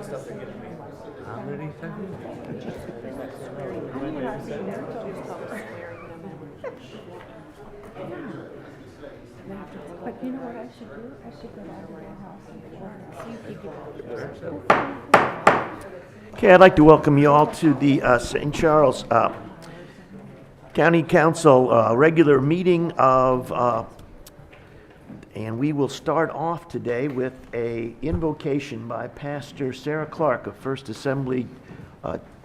How many seconds? But you know what I should do? I should go down to their house and see if you can. Okay, I'd like to welcome you all to the St. Charles County Council regular meeting and we will start off today with a invocation by Pastor Sarah Clark of First Assembly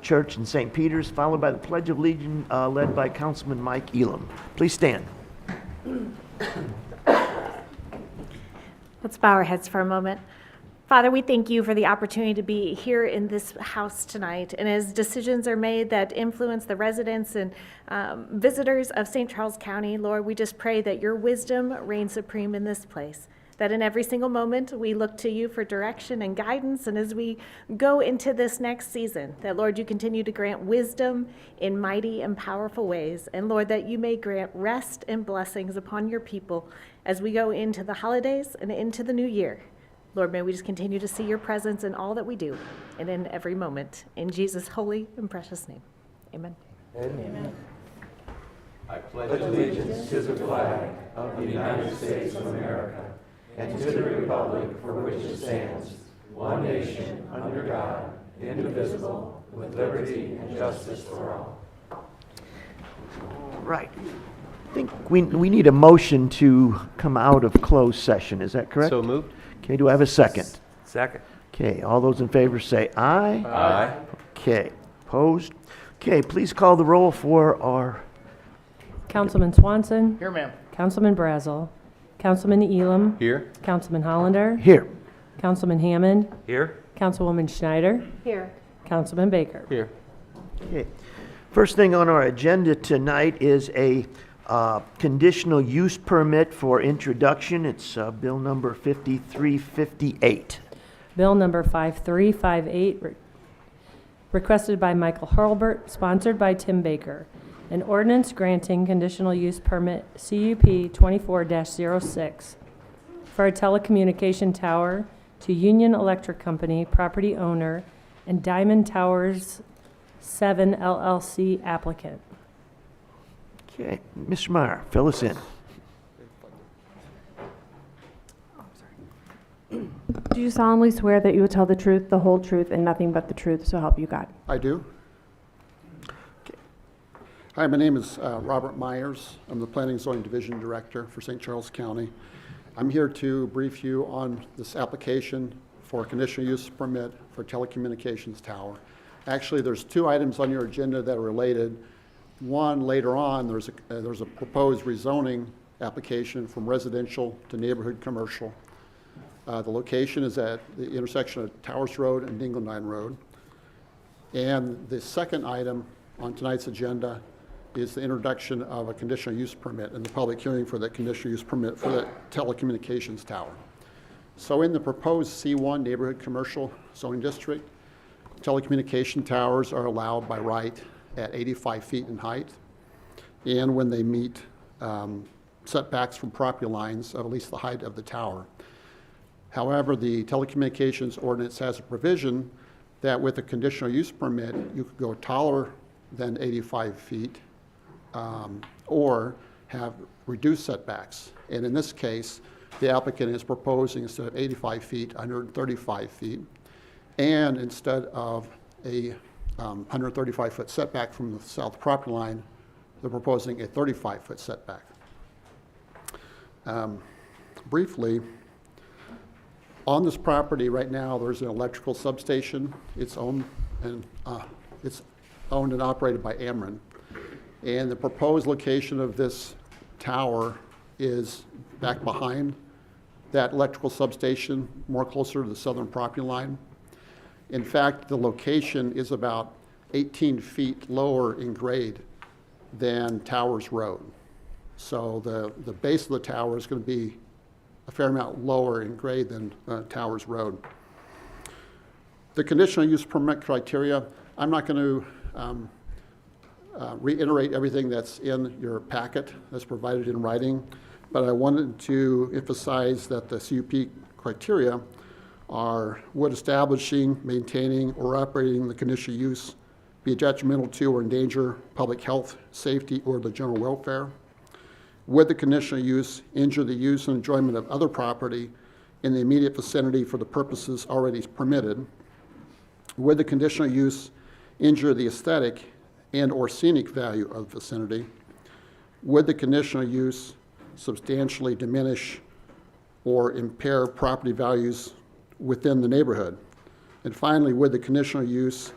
Church in St. Peter's, followed by the Pledge of Allegiance led by Councilman Mike Elam. Please stand. Let's bow our heads for a moment. Father, we thank you for the opportunity to be here in this house tonight. And as decisions are made that influence the residents and visitors of St. Charles County, Lord, we just pray that your wisdom reigns supreme in this place. That in every single moment we look to you for direction and guidance. And as we go into this next season, that Lord, you continue to grant wisdom in mighty and powerful ways. And Lord, that you may grant rest and blessings upon your people as we go into the holidays and into the new year. Lord, may we just continue to see your presence in all that we do and in every moment. In Jesus' holy and precious name, amen. Amen. I pledge allegiance to the flag of the United States of America and to the republic for which it stands, one nation, under God, indivisible, with liberty and justice for all. Right. I think we need a motion to come out of closed session. Is that correct? So moved. Okay, do I have a second? Second. Okay, all those in favor say aye. Aye. Okay, opposed? Okay, please call the roll for our... Councilman Swanson. Here, ma'am. Councilman Brazel. Councilman Elam. Here. Councilman Hollander. Here. Councilman Hammond. Here. Councilwoman Schneider. Here. Councilman Baker. Here. Okay. First thing on our agenda tonight is a conditional use permit for introduction. It's bill number 5358. Bill number 5358, requested by Michael Hurlbert, sponsored by Tim Baker. An ordinance granting conditional use permit CUP 24-06 for a telecommunication tower to Union Electric Company, property owner, and Diamond Towers 7 LLC applicant. Okay, Mr. Meyer, fill us in. Do you solemnly swear that you will tell the truth, the whole truth, and nothing but the truth, so help you God? I do. Hi, my name is Robert Myers. I'm the Planning and Zoning Division Director for St. Charles County. I'm here to brief you on this application for a conditional use permit for telecommunications tower. Actually, there's two items on your agenda that are related. One, later on, there's a proposed rezoning application from residential to neighborhood commercial. The location is at the intersection of Towers Road and Dingledine Road. And the second item on tonight's agenda is the introduction of a conditional use permit and the public hearing for that conditional use permit for the telecommunications tower. So in the proposed C1 neighborhood commercial zoning district, telecommunication towers are allowed by right at 85 feet in height, and when they meet setbacks from property lines of at least the height of the tower. However, the telecommunications ordinance has a provision that with a conditional use permit, you could go taller than 85 feet or have reduced setbacks. And in this case, the applicant is proposing instead of 85 feet, 135 feet, and instead of a 135-foot setback from the south property line, they're proposing a 35-foot setback. Briefly, on this property right now, there's an electrical substation. It's owned and operated by Ameren. And the proposed location of this tower is back behind that electrical substation, more closer to the southern property line. In fact, the location is about 18 feet lower in grade than Towers Road. So the base of the tower is going to be a fair amount lower in grade than Towers Road. The conditional use permit criteria, I'm not going to reiterate everything that's in your packet that's provided in writing, but I wanted to emphasize that the CUP criteria are would establishing, maintaining, or operating the conditional use be detrimental to or endanger public health, safety, or the general welfare? Would the conditional use injure the use and enjoyment of other property in the immediate vicinity for the purposes already permitted? Would the conditional use injure the aesthetic and or scenic value of the vicinity? Would the conditional use substantially diminish or impair property values within the neighborhood? And finally, would the conditional use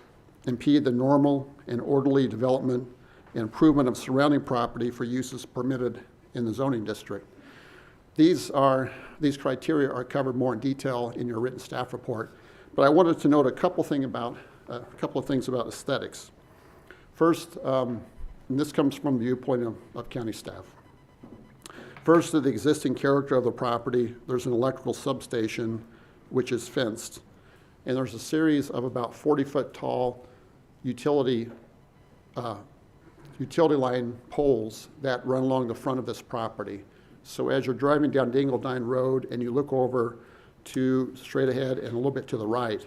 impede the normal and orderly development and improvement of surrounding property for uses permitted in the zoning district? These criteria are covered more in detail in your written staff report, but I wanted to note a couple of things about aesthetics. First, and this comes from the viewpoint of county staff. First, to the existing character of the property, there's an electrical substation which is fenced, and there's a series of about 40-foot tall utility line poles that run along the front of this property. So as you're driving down Dingledine Road and you look over to straight ahead and a little bit to the right,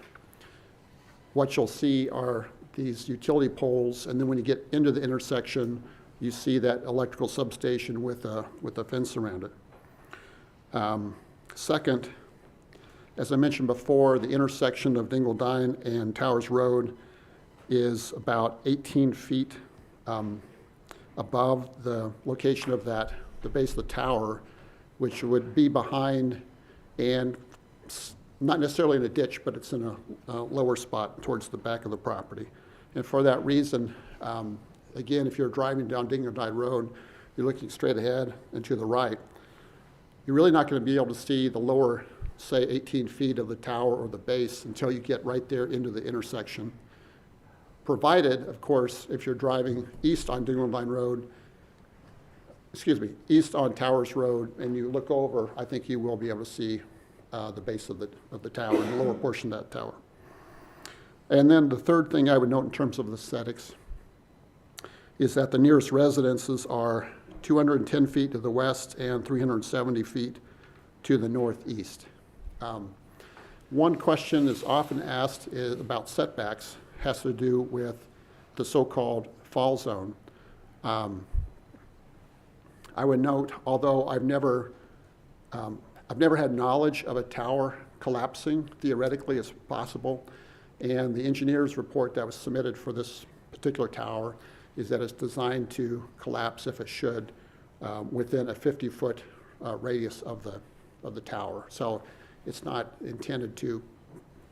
what you'll see are these utility poles, and then when you get into the intersection, you see that electrical substation with a fence around it. Second, as I mentioned before, the intersection of Dingledine and Towers Road is about 18 feet above the location of the base of the tower, which would be behind and not necessarily in a ditch, but it's in a lower spot towards the back of the property. And for that reason, again, if you're driving down Dingledine Road, you're looking straight ahead and to the right, you're really not going to be able to see the lower, say, 18 feet of the tower or the base until you get right there into the intersection. Provided, of course, if you're driving east on Dingledine Road, east on Towers Road, and you look over, I think you will be able to see the base of the tower, the lower portion of that tower. And then the third thing I would note in terms of aesthetics is that the nearest residences are 210 feet to the west and 370 feet to the northeast. One question is often asked about setbacks has to do with the so-called fall zone. I would note, although I've never had knowledge of a tower collapsing, theoretically it's possible, and the engineer's report that was submitted for this particular tower is that it's designed to collapse if it should within a 50-foot radius of the tower. So it's not intended to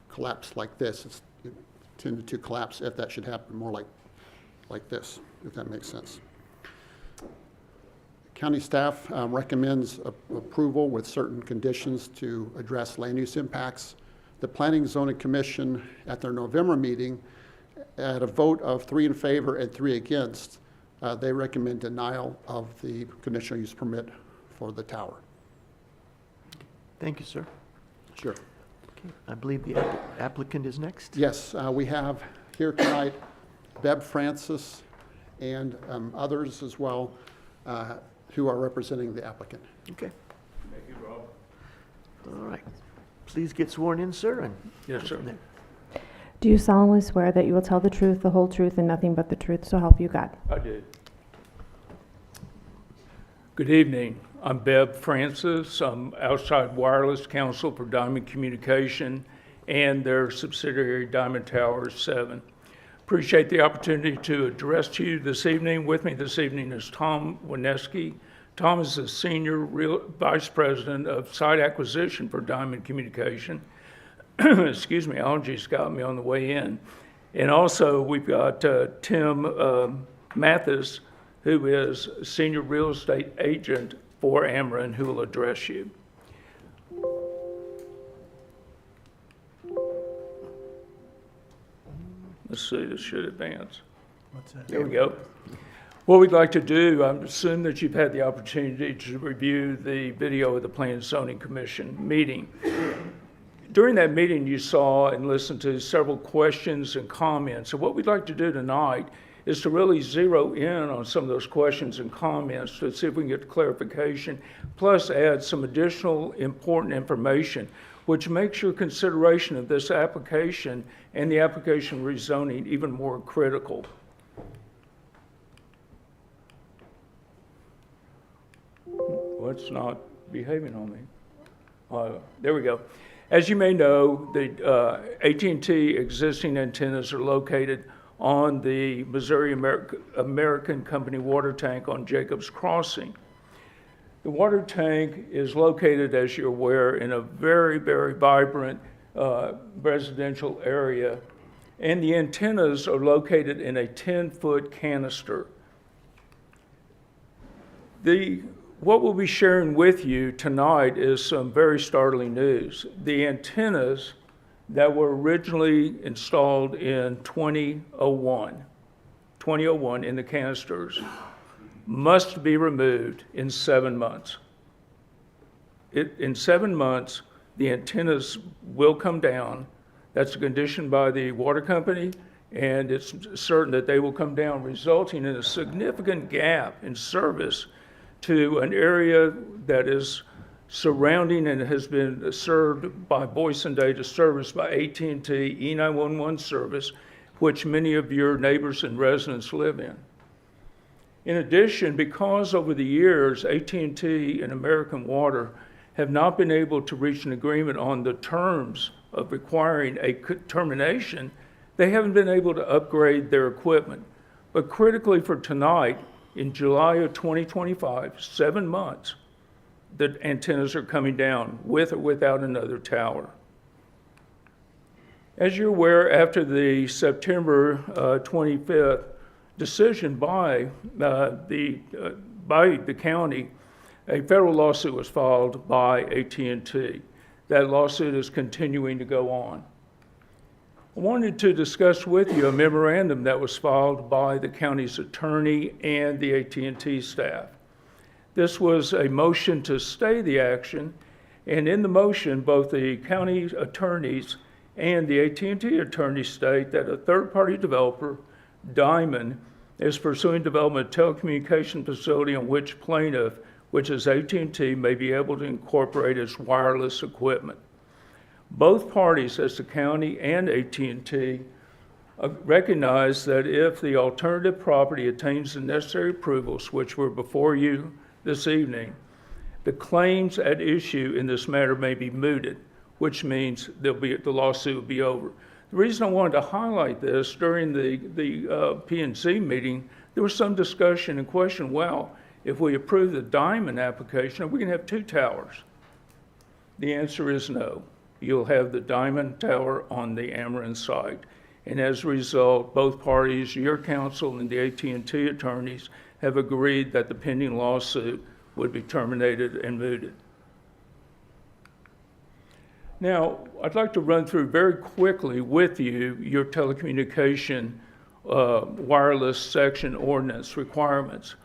collapse like this. It's intended to collapse if that should happen more like this, if that makes sense. County staff recommends approval with certain conditions to address land use impacts. The Planning and Zoning Commission at their November meeting, at a vote of 3 in favor and 3 against, they recommend denial of the conditional use permit for the tower. Thank you, sir. Sure. Okay, I believe the applicant is next. Yes, we have here tonight Beb Francis and others as well who are representing the applicant. Okay. Thank you, Rob. All right. Please get sworn in, sir. And Yes, sir. Do you solemnly swear that you will tell the truth, the whole truth, and nothing but the truth, so help you God? I do. Good evening. I'm Beb Francis. I'm outside wireless counsel for Diamond Communication and their subsidiary Diamond Towers 7. Appreciate the opportunity to address you this evening. With me this evening is Tom Wineski. Tom is the Senior Vice President of Site Acquisition for Diamond Communication. Excuse me, allergies got me on the way in. And also we've got Tim Mathis, who is Senior Real Estate Agent for Ameren, who will address you. Let's see, this should advance. what's that? There we go. What we'd like to do, I assume that you've had the opportunity to review the video of the Planning and Zoning Commission meeting. During that meeting, you saw and listened to several questions and comments. So what we'd like to do tonight is to really zero in on some of those questions and comments to see if we can get clarification, plus add some additional important information. which makes your consideration of this application and the application rezoning even more critical. What's not behaving on me? There we go. As you may know, the AT&T existing antennas are located on the Missouri American Company water tank on Jacobs Crossing. The water tank is located, as you're aware, in a very, very vibrant residential area, and the antennas are located in a 10-foot canister. What we'll be sharing with you tonight is some very startling news. The antennas that were originally installed in 2001 in the canisters must be removed in 7 months. In 7 months, the antennas will come down. That's a condition by the water company, and it's certain that they will come down, resulting in a significant gap in service to an area that is surrounding and has been served by voice and data service by AT&T E911 service, which many of your neighbors and residents live in. In addition, because over the years AT&T and American Water have not been able to reach an agreement on the terms of requiring a termination, they haven't been able to upgrade their equipment. But critically for tonight, in July of 2025, 7 months, the antennas are coming down with or without another tower. As you're aware, after the September 25th decision by the county, a federal lawsuit was filed by AT&T. That lawsuit is continuing to go on. I wanted to discuss with you a memorandum that was filed by the county's attorney and the AT&T staff. This was a motion to stay the action, and in the motion, both the county attorneys and the AT&T attorneys state that a third-party developer, Diamond, is pursuing development of a telecommunication facility on which plaintiff, which is AT&T, may be able to incorporate its wireless equipment. Both parties, as the county and AT&T, recognize that if the alternative property attains the necessary approvals, which were before you this evening, the claims at issue in this matter may be mooted, which means the lawsuit will be over. The reason I wanted to highlight this, during the P&Z meeting, there was some discussion and question, well, if we approve the Diamond application, are we going to have 2 towers? The answer is no. You'll have the Diamond Tower on the Ameren site. And as a result, both parties, your counsel and the AT&T attorneys, have agreed that the pending lawsuit would be terminated and mooted. Now, I'd like to run through very quickly with you your telecommunication wireless section ordinance requirements.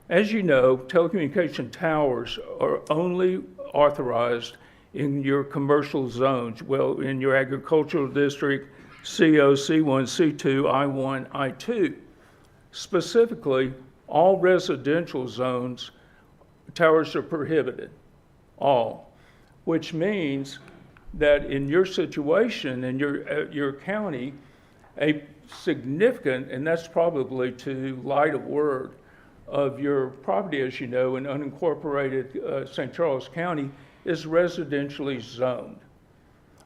As you know, telecommunication towers are only authorized in your commercial zones, well, in your agricultural district, CO, C1, C2, I1, I2. Specifically, all residential zones, towers are prohibited, all, which means that in your situation, in your county, a significant, and that's probably too light a word, of your property, as you know, in unincorporated St. Charles County, is residentially zoned.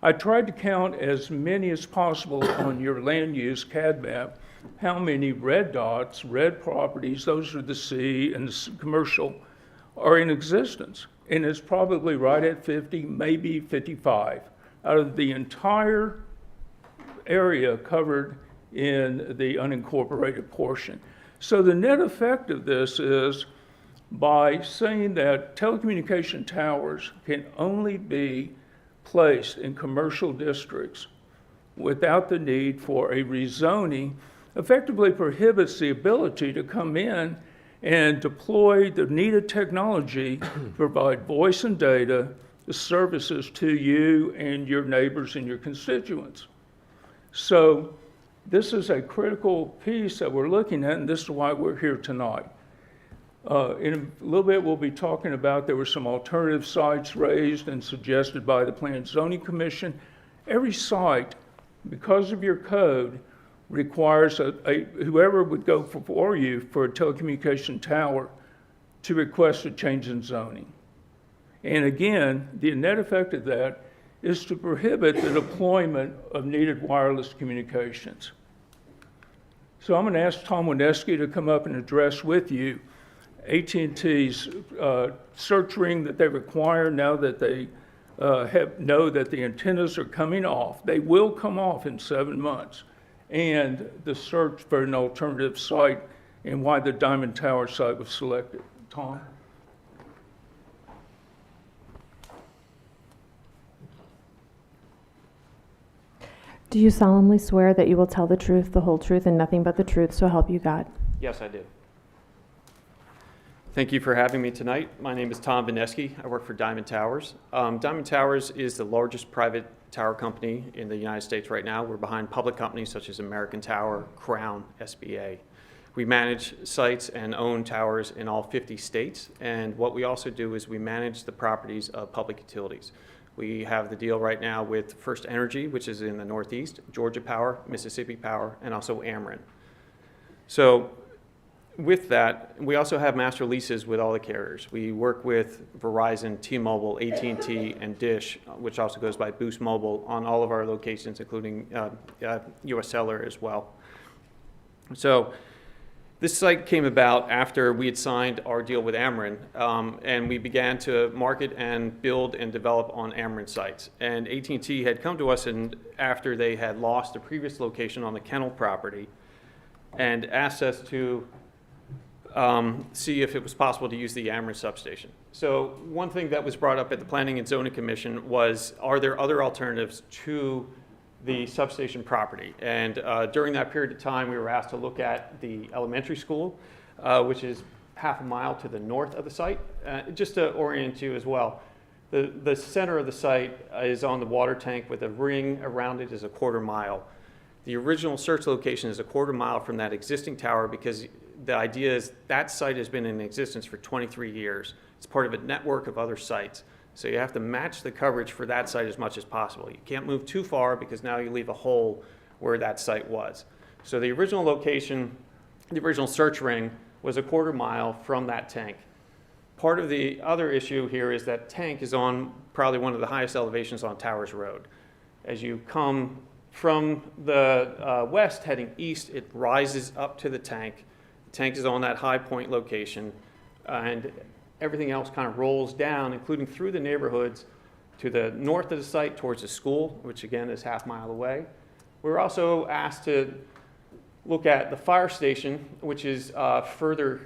I tried to count as many as possible on your land use CAD map, how many red dots, red properties, those are the C and the commercial, are in existence. And it's probably right at 50, maybe 55, out of the entire area covered in the unincorporated portion. So the net effect of this is, by saying that telecommunication towers can only be placed in commercial districts without the need for a rezoning, effectively prohibits the ability to come in and deploy the needed technology to provide voice and data services to you and your neighbors and your constituents. So this is a critical piece that we're looking at, and this is why we're here tonight. In a little bit, we'll be talking about there were some alternative sites raised and suggested by the Planning and Zoning Commission. Every site, because of your code, requires whoever would go before you for a telecommunication tower to request a change in zoning. And again, the net effect of that is to prohibit the deployment of needed wireless communications. So I'm going to ask Tom Wineski to come up and address with you AT&T's search ring that they require now that they know that the antennas are coming off. They will come off in 7 months. And the search for an alternative site and why the Diamond Tower site was selected. Tom? Do you solemnly swear that you will tell the truth, the whole truth, and nothing but the truth, so help you God? Yes, I do. Thank you for having me tonight. My name is Tom Vineski. I work for Diamond Towers. Diamond Towers is the largest private tower company in the United States right now. We're behind public companies such as American Tower, Crown, SBA. We manage sites and own towers in all 50 states. And what we also do is we manage the properties of public utilities. We have the deal right now with First Energy, which is in the Northeast, Georgia Power, Mississippi Power, and also Ameren. So with that, we also have master leases with all the carriers. We work with Verizon, T-Mobile, AT&T, and Dish, which also goes by Boost Mobile, on all of our locations, including US Cellular as well. So this site came about after we had signed our deal with Ameren, and we began to market and build and develop on Ameren sites. And AT&T had come to us and after they had lost the previous location on the Kennel property and asked us to see if it was possible to use the Ameren substation. So one thing that was brought up at the Planning and Zoning Commission was, are there other alternatives to the substation property? And during that period of time, we were asked to look at the elementary school, which is half a mile to the north of the site. Just to orient you as well, the center of the site is on the water tank with a ring around it is a 1/4 mile. The original search location is a 1/4 mile from that existing tower because the idea is that site has been in existence for 23 years. It's part of a network of other sites. So you have to match the coverage for that site as much as possible. You can't move too far because now you leave a hole where that site was. So the original location, the original search ring was a 1/4 mile from that tank. Part of the other issue here is that tank is on probably one of the highest elevations on Towers Road. As you come from the west heading east, it rises up to the tank. The tank is on that high point location, and everything else kind of rolls down, including through the neighborhoods to the north of the site towards the school, which again is half mile away. We were also asked to look at the fire station, which is further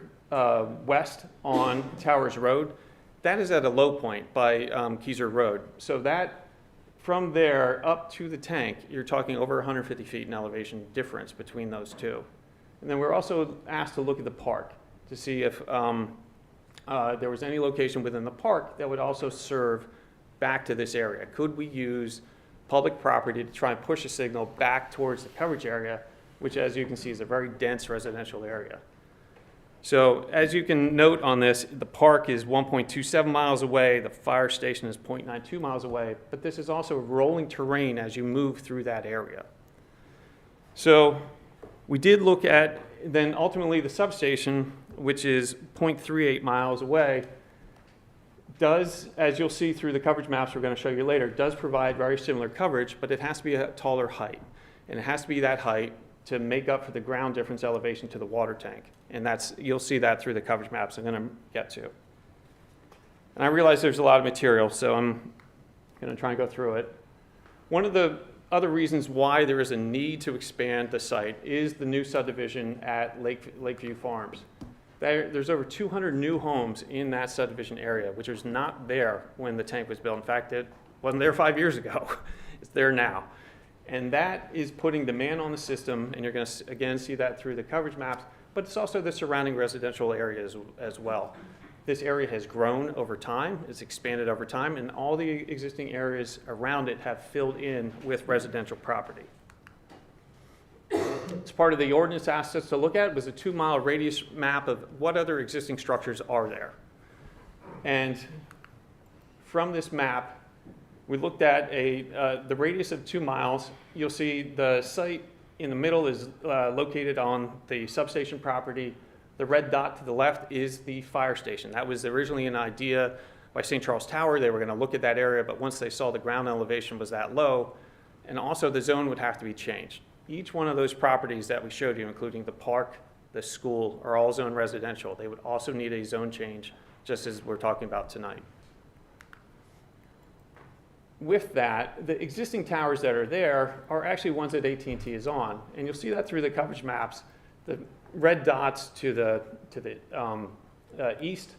west on Towers Road. That is at a low point by Keyser Road. So that from there up to the tank, you're talking over 150 feet in elevation difference between those two. And then we're also asked to look at the park to see if there was any location within the park that would also serve back to this area. Could we use public property to try and push a signal back towards the coverage area, which as you can see is a very dense residential area. So as you can note on this, the park is 1.27 miles away, the fire station is 0.92 miles away, but this is also rolling terrain as you move through that area. So we did look at then ultimately the substation, which is 0.38 miles away, does, as you'll see through the coverage maps we're going to show you later, does provide very similar coverage, but it has to be a taller height. And it has to be that height to make up for the ground difference elevation to the water tank. And that's, you'll see that through the coverage maps I'm going to get to. And I realize there's a lot of material, so I'm going to try and go through it. One of the other reasons why there is a need to expand the site is the new subdivision at Lakeview Farms. There's over 200 new homes in that subdivision area, which was not there when the tank was built. In fact, it wasn't there 5 years ago. It's there now. And that is putting demand on the system, and you're going to, again, see that through the coverage maps, but it's also the surrounding residential areas as well. This area has grown over time, it's expanded over time, and all the existing areas around it have filled in with residential property. as part of the ordinance asked us to look at was a 2-mile radius map of what other existing structures are there. And from this map, we looked at the radius of 2 miles. You'll see the site in the middle is located on the substation property. The red dot to the left is the fire station. That was originally an idea by St. Charles Tower. They were going to look at that area, but once they saw the ground elevation was that low, and also the zone would have to be changed. Each one of those properties that we showed you, including the park, the school, are all zone residential. They would also need a zone change, just as we're talking about tonight. With that, the existing towers that are there are actually ones that AT&T is on, and you'll see that through the coverage maps. The red dots to the east,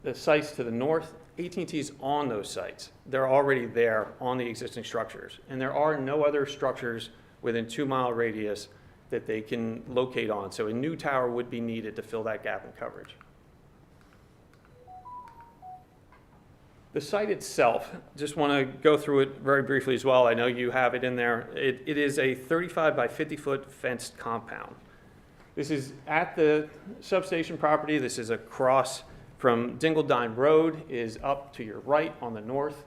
the sites to the north, AT&T is on those sites. They're already there on the existing structures, and there are no other structures within 2-mile radius that they can locate on. So a new tower would be needed to fill that gap in coverage. The site itself, just want to go through it very briefly as well. I know you have it in there. It is a 35 by 50 foot fenced compound. This is at the substation property. This is across from Dingledine Road is up to your right on the north.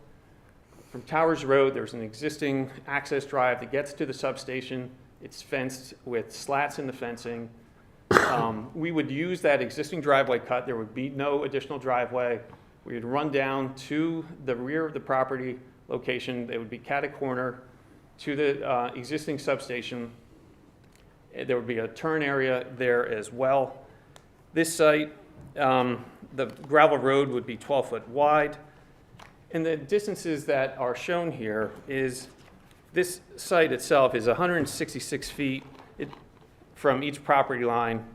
From Towers Road, there's an existing access drive that gets to the substation. It's fenced with slats in the fencing. We would use that existing driveway cut. There would be no additional driveway. We would run down to the rear of the property location. They would be cat-a-corner to the existing substation. There would be a turn area there as well. This site, the gravel road would be 12 foot wide. And the distances that are shown here is this site itself is 166 feet from each property line,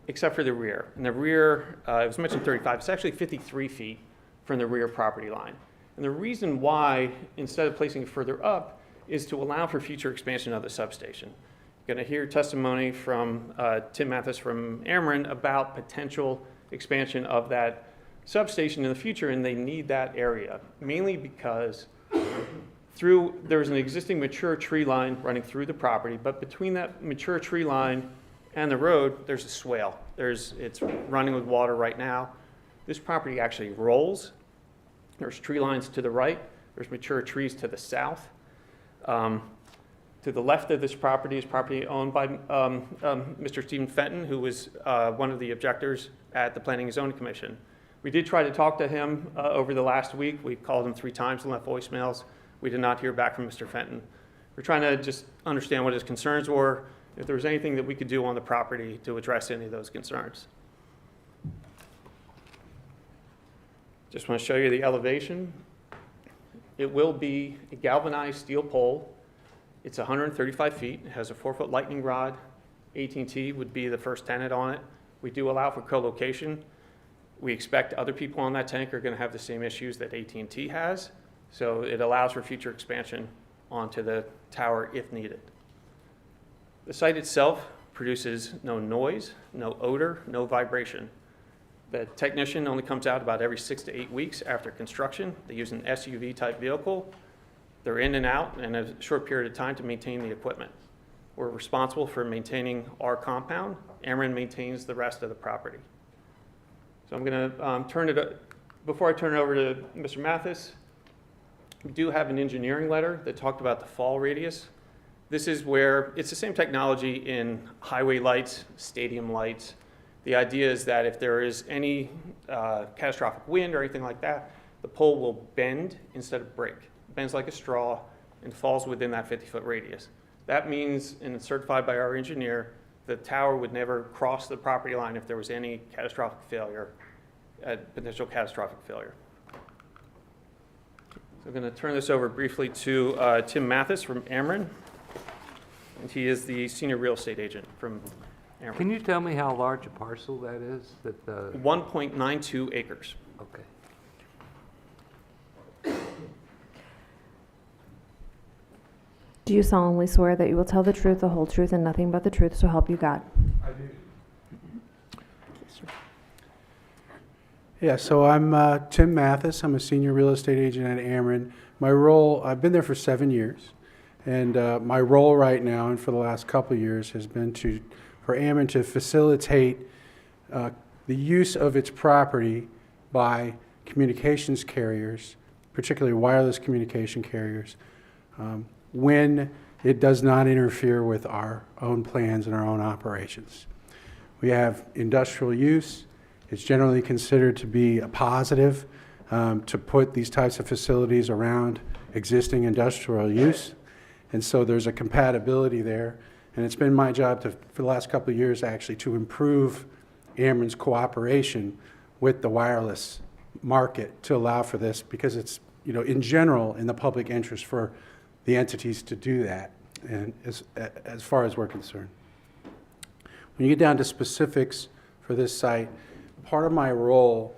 except for the rear. And the rear, it was mentioned 35, it's actually 53 feet from the rear property line. And the reason why, instead of placing it further up, is to allow for future expansion of the substation. You're going to hear testimony from Tim Mathis from Ameren about potential expansion of that substation in the future, and they need that area, mainly because there's an existing mature tree line running through the property, but between that mature tree line and the road, there's a swale. It's running with water right now. This property actually rolls. There's tree lines to the right. There's mature trees to the south. To the left of this property is property owned by Mr. Stephen Fenton, who was one of the objectors at the Planning and Zoning Commission. We did try to talk to him over the last week. We called him 3 times and left voicemails. We did not hear back from Mr. Fenton. We're trying to just understand what his concerns were, if there was anything that we could do on the property to address any of those concerns. Just want to show you the elevation. It will be a galvanized steel pole. It's 135 feet. It has a 4-foot lightning rod. AT&T would be the first tenant on it. We do allow for co-location. We expect other people on that tank are going to have the same issues that AT&T has, so it allows for future expansion onto the tower if needed. The site itself produces no noise, no odor, no vibration. The technician only comes out about every 6 to 8 weeks after construction. They use an SUV type vehicle. They're in and out in a short period of time to maintain the equipment. We're responsible for maintaining our compound. Ameren maintains the rest of the property. So I'm going to before I turn it over to Mr. Mathis, we do have an engineering letter that talked about the fall radius. This is where it's the same technology in highway lights, stadium lights. The idea is that if there is any catastrophic wind or anything like that, the pole will bend instead of break. It bends like a straw and falls within that 50-foot radius. That means, and it's certified by our engineer, the tower would never cross the property line if there was any catastrophic failure, potential catastrophic failure. So I'm going to turn this over briefly to Tim Mathis from Ameren, and he is the senior real estate agent from Ameren. Can you tell me how large a parcel that is? 1.92 acres. Okay. Do you solemnly swear that you will tell the truth, the whole truth, and nothing but the truth, so help you God? I do. Yeah, so I'm Tim Mathis. I'm a senior real estate agent at Ameren. My role, I've been there for 7 years, And my role right now, and for the last couple of years, has been for Ameren to facilitate the use of its property by communications carriers, particularly wireless communication carriers, when it does not interfere with our own plans and our own operations. We have industrial use. It's generally considered to be a positive to put these types of facilities around existing industrial use. And so there's a compatibility there. And it's been my job for the last couple of years actually to improve Ameren's cooperation with the wireless market to allow for this, because it's, in general, in the public interest for the entities to do that, and as far as we're concerned. When you get down to specifics for this site, part of my role,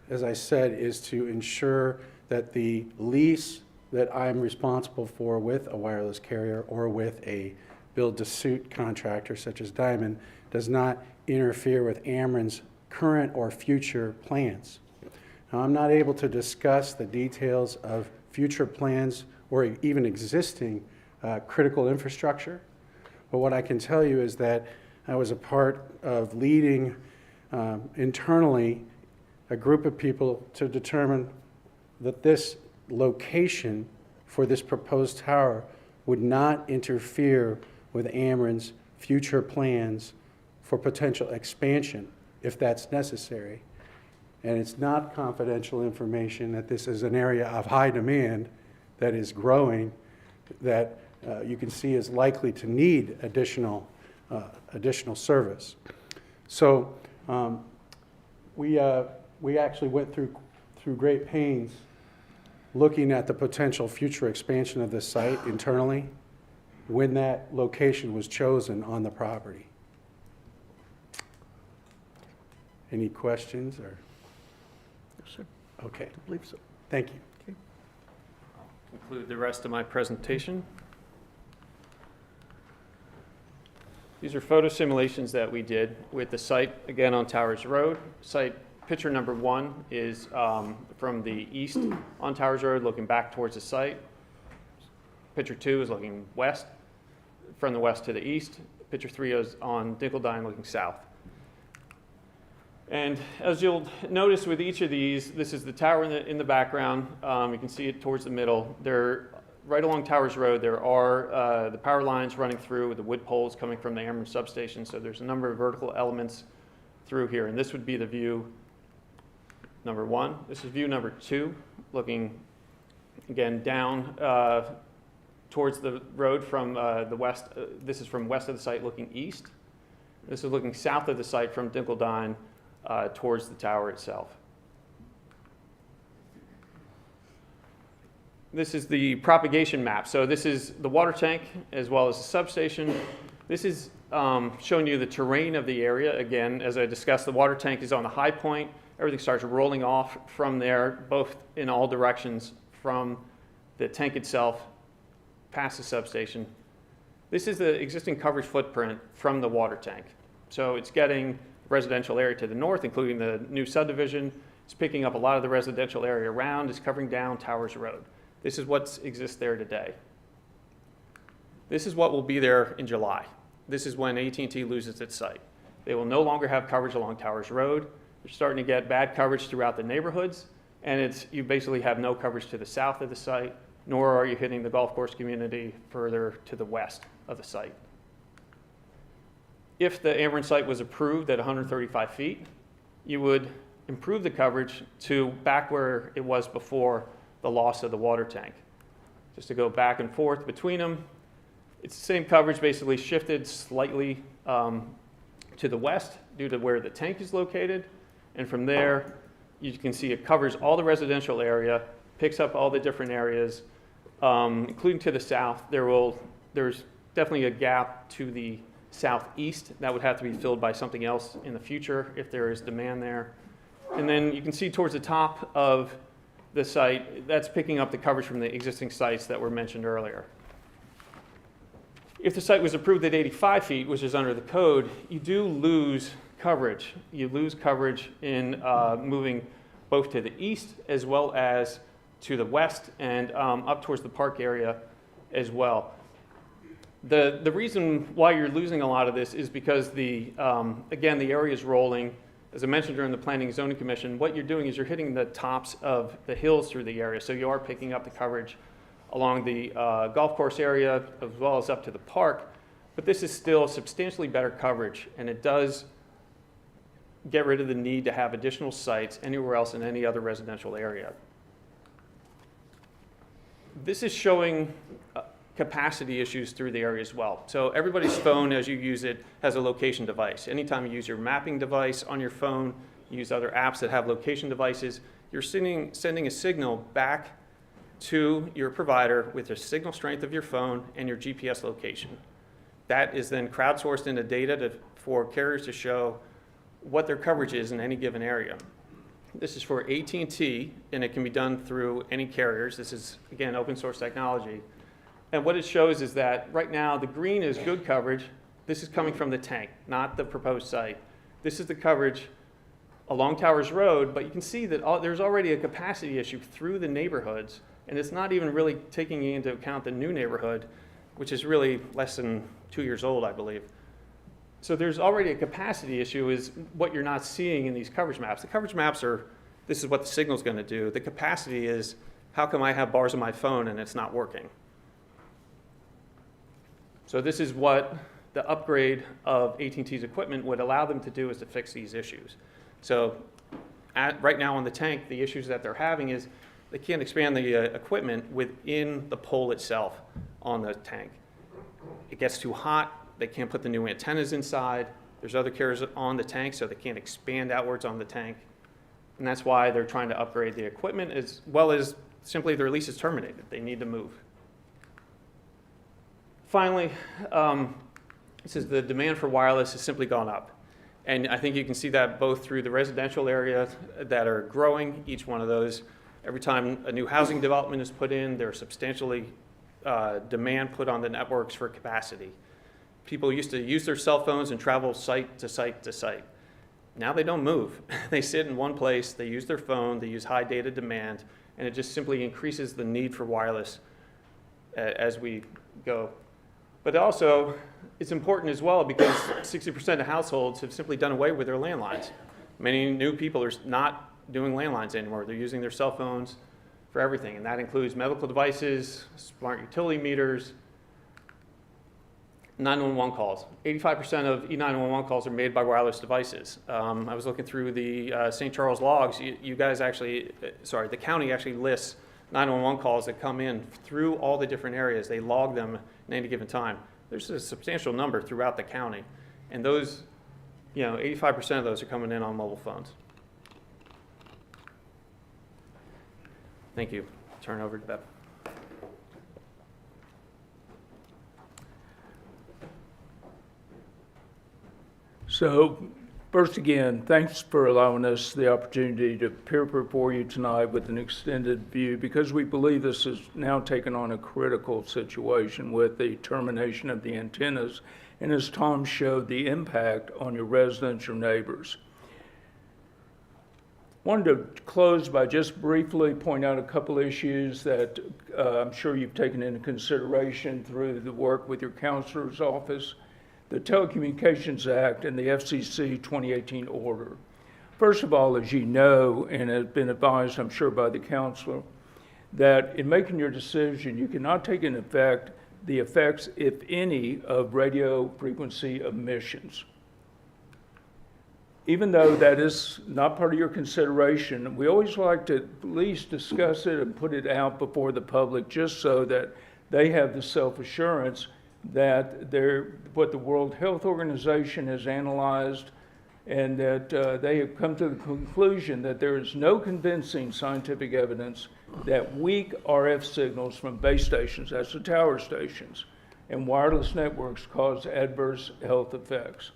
as I said, is to ensure that the lease that I'm responsible for with a wireless carrier or with a build-to-suit contractor such as Diamond does not interfere with Ameren's current or future plans. Now, I'm not able to discuss the details of future plans or even existing critical infrastructure, but what I can tell you is that I was a part of leading internally a group of people to determine that this location for this proposed tower would not interfere with Ameren's future plans for potential expansion, if that's necessary. And it's not confidential information that this is an area of high demand that is growing, that you can see is likely to need additional service. So we actually went through great pains looking at the potential future expansion of this site internally when that location was chosen on the property. Any questions or? Yes, sir. Okay, I believe so. thank you. Conclude the rest of my presentation. These are photo simulations that we did with the site, again, on Towers Road. Site picture number 1 is from the east on Towers Road, looking back towards the site. Picture 2 is looking west, from the west to the east. Picture 3 is on Dinkeldine, looking south. And as you'll notice with each of these, this is the tower in the background. You can see it towards the middle. Right along Towers Road, there are the power lines running through with the wood poles coming from the Ameren substation. So there's a number of vertical elements through here. And this would be the view number 1. This is view number 2, looking, again, down towards the road from the west. This is from west of the site looking east. This is looking south of the site from Dinkeldine towards the tower itself. This is the propagation map. So this is the water tank as well as the substation. This is showing you the terrain of the area. Again, as I discussed, the water tank is on the high point. Everything starts rolling off from there, both in all directions from the tank itself past the substation. This is the existing coverage footprint from the water tank. So it's getting residential area to the north, including the new subdivision. It's picking up a lot of the residential area around. It's covering down Towers Road. This is what exists there today. This is what will be there in July. This is when AT&T loses its site. They will no longer have coverage along Towers Road. You're starting to get bad coverage throughout the neighborhoods, and you basically have no coverage to the south of the site, nor are you hitting the golf course community further to the west of the site. If the Ameren site was approved at 135 feet, you would improve the coverage to back where it was before the loss of the water tank. Just to go back and forth between them, it's the same coverage, basically shifted slightly to the west due to where the tank is located. And from there, you can see it covers all the residential area, picks up all the different areas, including to the south. There's definitely a gap to the southeast that would have to be filled by something else in the future if there is demand there. And then you can see towards the top of the site, that's picking up the coverage from the existing sites that were mentioned earlier. If the site was approved at 85 feet, which is under the code, you do lose coverage. You lose coverage in moving both to the east as well as to the west and up towards the park area as well. The reason why you're losing a lot of this is because again, the area is rolling. As I mentioned during the Planning and Zoning Commission, what you're doing is you're hitting the tops of the hills through the area. So you are picking up the coverage along the golf course area as well as up to the park. But this is still substantially better coverage, and it does get rid of the need to have additional sites anywhere else in any other residential area. This is showing capacity issues through the area as well. So everybody's phone, as you use it, has a location device. Anytime you use your mapping device on your phone, use other apps that have location devices, you're sending a signal back to your provider with the signal strength of your phone and your GPS location. That is then crowdsourced into data for carriers to show what their coverage is in any given area. This is for AT&T, and it can be done through any carriers. This is, again, open source technology. And what it shows is that right now the green is good coverage. This is coming from the tank, not the proposed site. This is the coverage along Towers Road, but you can see that there's already a capacity issue through the neighborhoods, and it's not even really taking into account the new neighborhood, which is really less than 2 years old, I believe. So there's already a capacity issue is what you're not seeing in these coverage maps. The coverage maps are, this is what the signal's going to do. The capacity is, how come I have bars on my phone and it's not working? So this is what the upgrade of AT&T's equipment would allow them to do, is to fix these issues. So right now on the tank, the issues that they're having is they can't expand the equipment within the pole itself on the tank. It gets too hot. They can't put the new antennas inside. There's other carriers on the tank, so they can't expand outwards on the tank. And that's why they're trying to upgrade the equipment, as well as simply their lease is terminated. They need to move. Finally, it says the demand for wireless has simply gone up. And I think you can see that both through the residential areas that are growing, each one of those. Every time a new housing development is put in, there's substantially demand put on the networks for capacity. People used to use their cell phones and travel site to site to site. Now they don't move. They sit in one place, they use their phone, they use high data demand, and it just simply increases the need for wireless as we go. But also, it's important as well because 60% of households have simply done away with their landlines. Many new people are not doing landlines anymore. They're using their cell phones for everything, and that includes medical devices, smart utility meters, 911 calls. 85% of E911 calls are made by wireless devices. I was looking through the St. Charles logs. You guys actually, the county actually lists 911 calls that come in through all the different areas. They log them at any given time. There's a substantial number throughout the county. And those, 85% of those are coming in on mobile phones. Thank you. Turn over to Bev. So, first again, thanks for allowing us the opportunity to appear before you tonight with an extended view, because we believe this has now taken on a critical situation with the termination of the antennas, and as Tom showed, the impact on your residents, your neighbors. Wanted to close by just briefly point out a couple issues that I'm sure you've taken into consideration through the work with your counselor's office. The Telecommunications Act and the FCC 2018 order. First of all, as you know, and has been advised, I'm sure, by the counselor, that in making your decision, you cannot take into effect the effects, if any, of radio frequency emissions. Even though that is not part of your consideration, we always like to at least discuss it and put it out before the public, just so that they have the self-assurance that what the World Health Organization has analyzed, and that they have come to the conclusion that there is no convincing scientific evidence that weak RF signals from base stations, that's the tower stations, and wireless networks cause adverse health effects.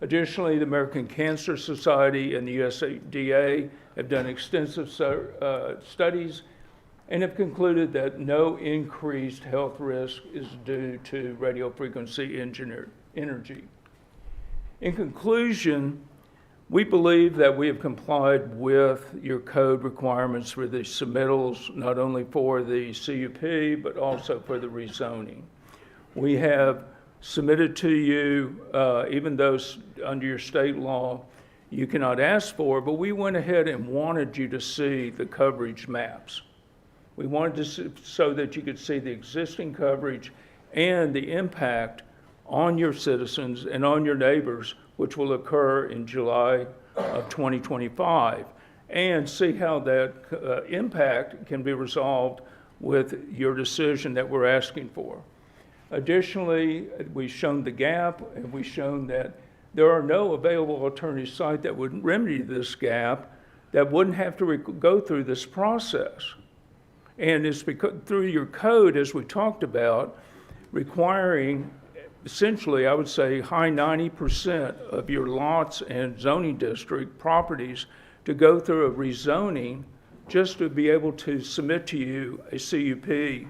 Additionally, the American Cancer Society and the USDA have done extensive studies and have concluded that no increased health risk is due to radio frequency energy. In conclusion, we believe that we have complied with your code requirements for the submittals, not only for the CUP, but also for the rezoning. We have submitted to you, even though under your state law you cannot ask for, but we went ahead and wanted you to see the coverage maps. We wanted to see, so that you could see the existing coverage and the impact on your citizens and on your neighbors, which will occur in July of 2025, and see how that impact can be resolved with your decision that we're asking for. Additionally, we've shown the gap, and we've shown that there are no available alternative sites that would remedy this gap, that wouldn't have to go through this process. And it's because through your code, as we talked about, requiring essentially, I would say, high 90% of your lots and zoning district properties to go through a rezoning just to be able to submit to you a CUP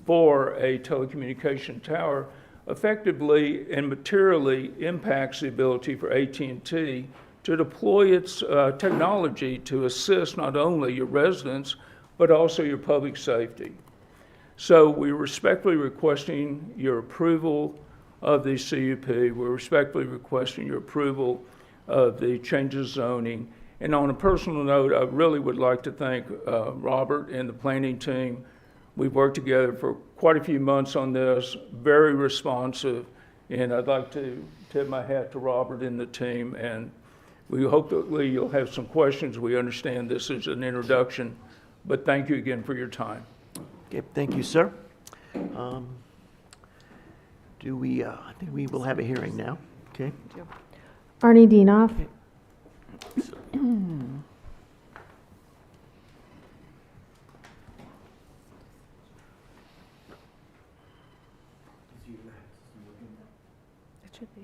for a telecommunication tower effectively and materially impacts the ability for AT&T to deploy its technology to assist not only your residents, but also your public safety. So we're respectfully requesting your approval of the CUP. We're respectfully requesting your approval of the changes zoning. And on a personal note, I really would like to thank Robert and the planning team. We've worked together for quite a few months on this, very responsive, and I'd like to tip my hat to Robert and the team, and we hope that you'll have some questions. We understand this is an introduction, but thank you again for your time. Okay, thank you, sir. I think we will have a hearing now, okay? Arnie Dienoff. It should be.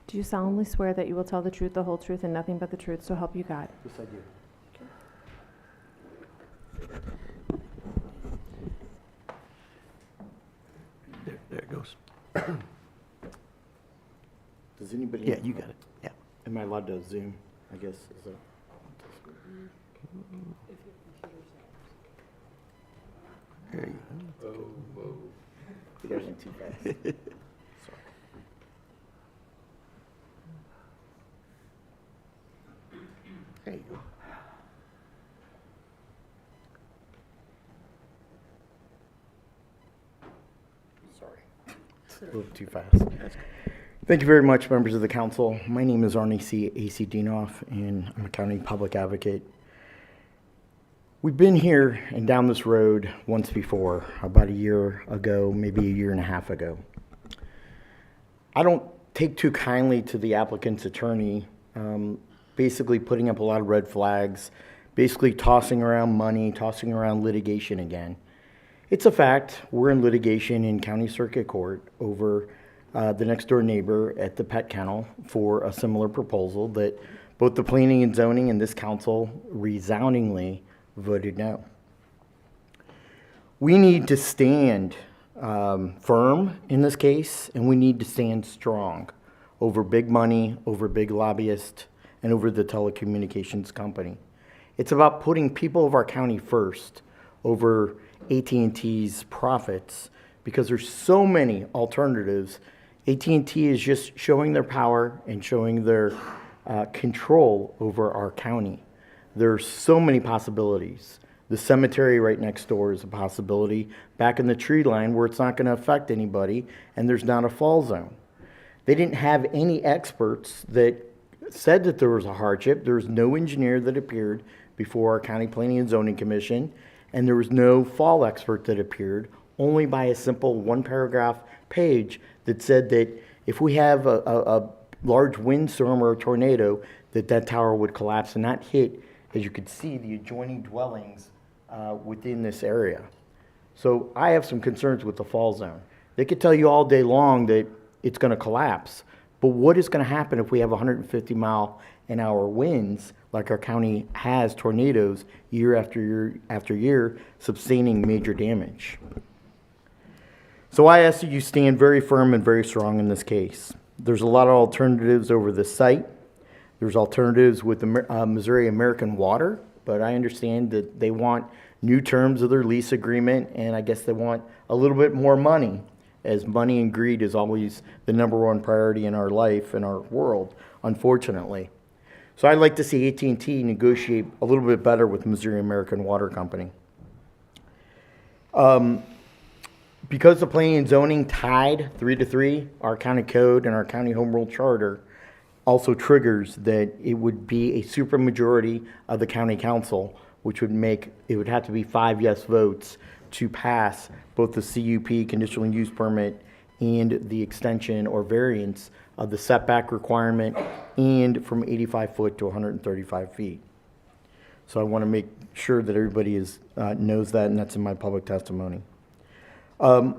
Do you solemnly swear that you will tell the truth, the whole truth, and nothing but the truth, so help you God? Yes, I do. There it goes. Does anybody? Yeah, you got it. Yeah. Am I allowed to zoom? I guess. Is that? There you go. You guys went too fast. Sorry. There you go. Sorry. A little too fast. Thank you very much, members of the council. My name is Arnie A.C. Dienoff, and I'm a county public advocate. We've been here and down this road once before, about a year ago, maybe a year and a half ago. I don't take too kindly to the applicant's attorney basically putting up a lot of red flags, basically tossing around money, tossing around litigation again. It's a fact, we're in litigation in county circuit court over the next door neighbor at the pet kennel for a similar proposal that both the planning and zoning and this council resoundingly voted no. We need to stand firm in this case, and we need to stand strong over big money, over big lobbyists, and over the telecommunications company. It's about putting people of our county first over AT&T's profits, because there's so many alternatives. AT&T is just showing their power and showing their control over our county. There's so many possibilities. The cemetery right next door is a possibility, back in the tree line where it's not going to affect anybody, and there's not a fall zone. They didn't have any experts that said that there was a hardship. There was no engineer that appeared before our County Planning and Zoning Commission, and there was no fall expert that appeared, only by a simple one-paragraph page that said that if we have a large windstorm or a tornado, that tower would collapse and not hit, as you could see, the adjoining dwellings within this area. So I have some concerns with the fall zone. They could tell you all day long that it's going to collapse, but what is going to happen if we have 150-mile-an-hour winds, like our county has tornadoes year after year after year, sustaining major damage? So I ask that you stand very firm and very strong in this case. There's a lot of alternatives over the site. There's alternatives with the Missouri American Water but I understand that they want new terms of their lease agreement, and I guess they want a little bit more money, as money and greed is always the number one priority in our life, in our world, unfortunately. So I'd like to see AT&T negotiate a little bit better with Missouri American Water Company. Because the planning and zoning tied 3-3, our county code and our county home rule charter also triggers that it would be a supermajority of the county council, which would make, it would have to be 5 yes votes to pass both the CUP, conditional use permit, and the extension or variance of the setback requirement, and from 85 foot to 135 feet. So I want to make sure that everybody knows that, and that's in my public testimony. They're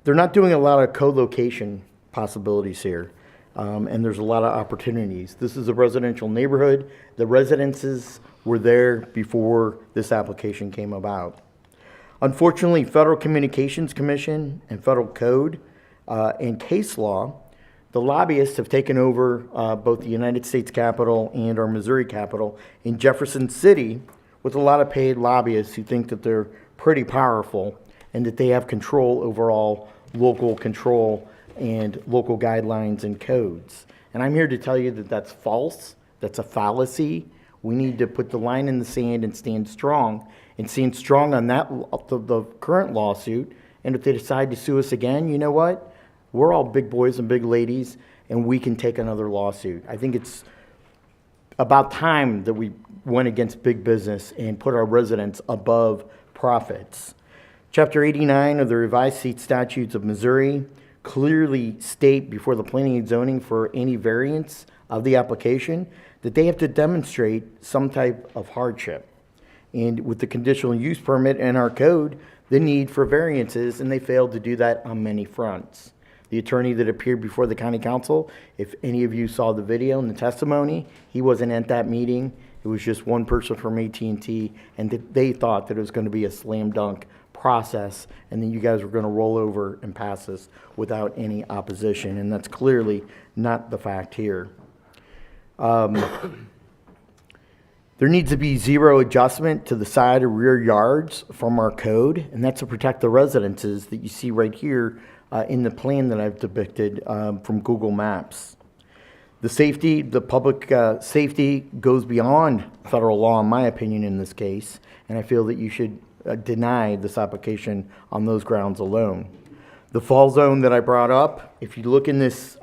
not doing a lot of co-location possibilities here, and there's a lot of opportunities. This is a residential neighborhood. The residences were there before this application came about. Unfortunately, Federal Communications Commission and Federal Code and case law, the lobbyists have taken over both the United States Capitol and our Missouri Capitol in Jefferson City, with a lot of paid lobbyists who think that they're pretty powerful and that they have control over all local control and local guidelines and codes. And I'm here to tell you that that's false, that's a fallacy. We need to put the line in the sand and stand strong on that, the current lawsuit. And if they decide to sue us again, you know what? We're all big boys and big ladies, and we can take another lawsuit. I think it's about time that we went against big business and put our residents above profits. Chapter 89 of the Revised State Statutes of Missouri clearly state before the planning and zoning for any variance of the application that they have to demonstrate some type of hardship. And with the conditional use permit and our code, the need for variances, and they failed to do that on many fronts. The attorney that appeared before the county council, if any of you saw the video and the testimony, he wasn't at that meeting. It was just one person from AT&T, and they thought that it was going to be a slam dunk process, and then you guys were going to roll over and pass this without any opposition, and that's clearly not the fact here. There needs to be zero adjustment to the side or rear yards from our code, and that's to protect the residences that you see right here in the plan that I've depicted from Google Maps. The public safety goes beyond federal law, in my opinion, in this case, and I feel that you should deny this application on those grounds alone. The fall zone that I brought up, if you look in this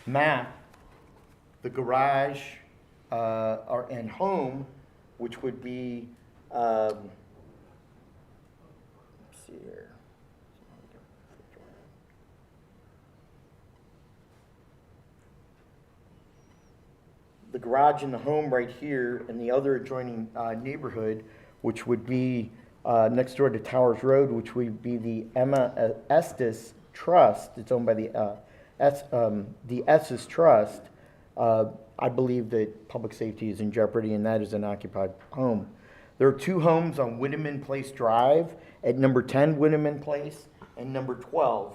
map, the garage and home, which would be, let's see here. The garage and the home right here, and the other adjoining neighborhood, which would be next door to Towers Road, which would be the Emma Estes Trust. It's owned by the Estes Trust. I believe that public safety is in jeopardy, and that is an occupied home. There are two homes on Winneman Place Drive at number 10 Winneman Place and number 12,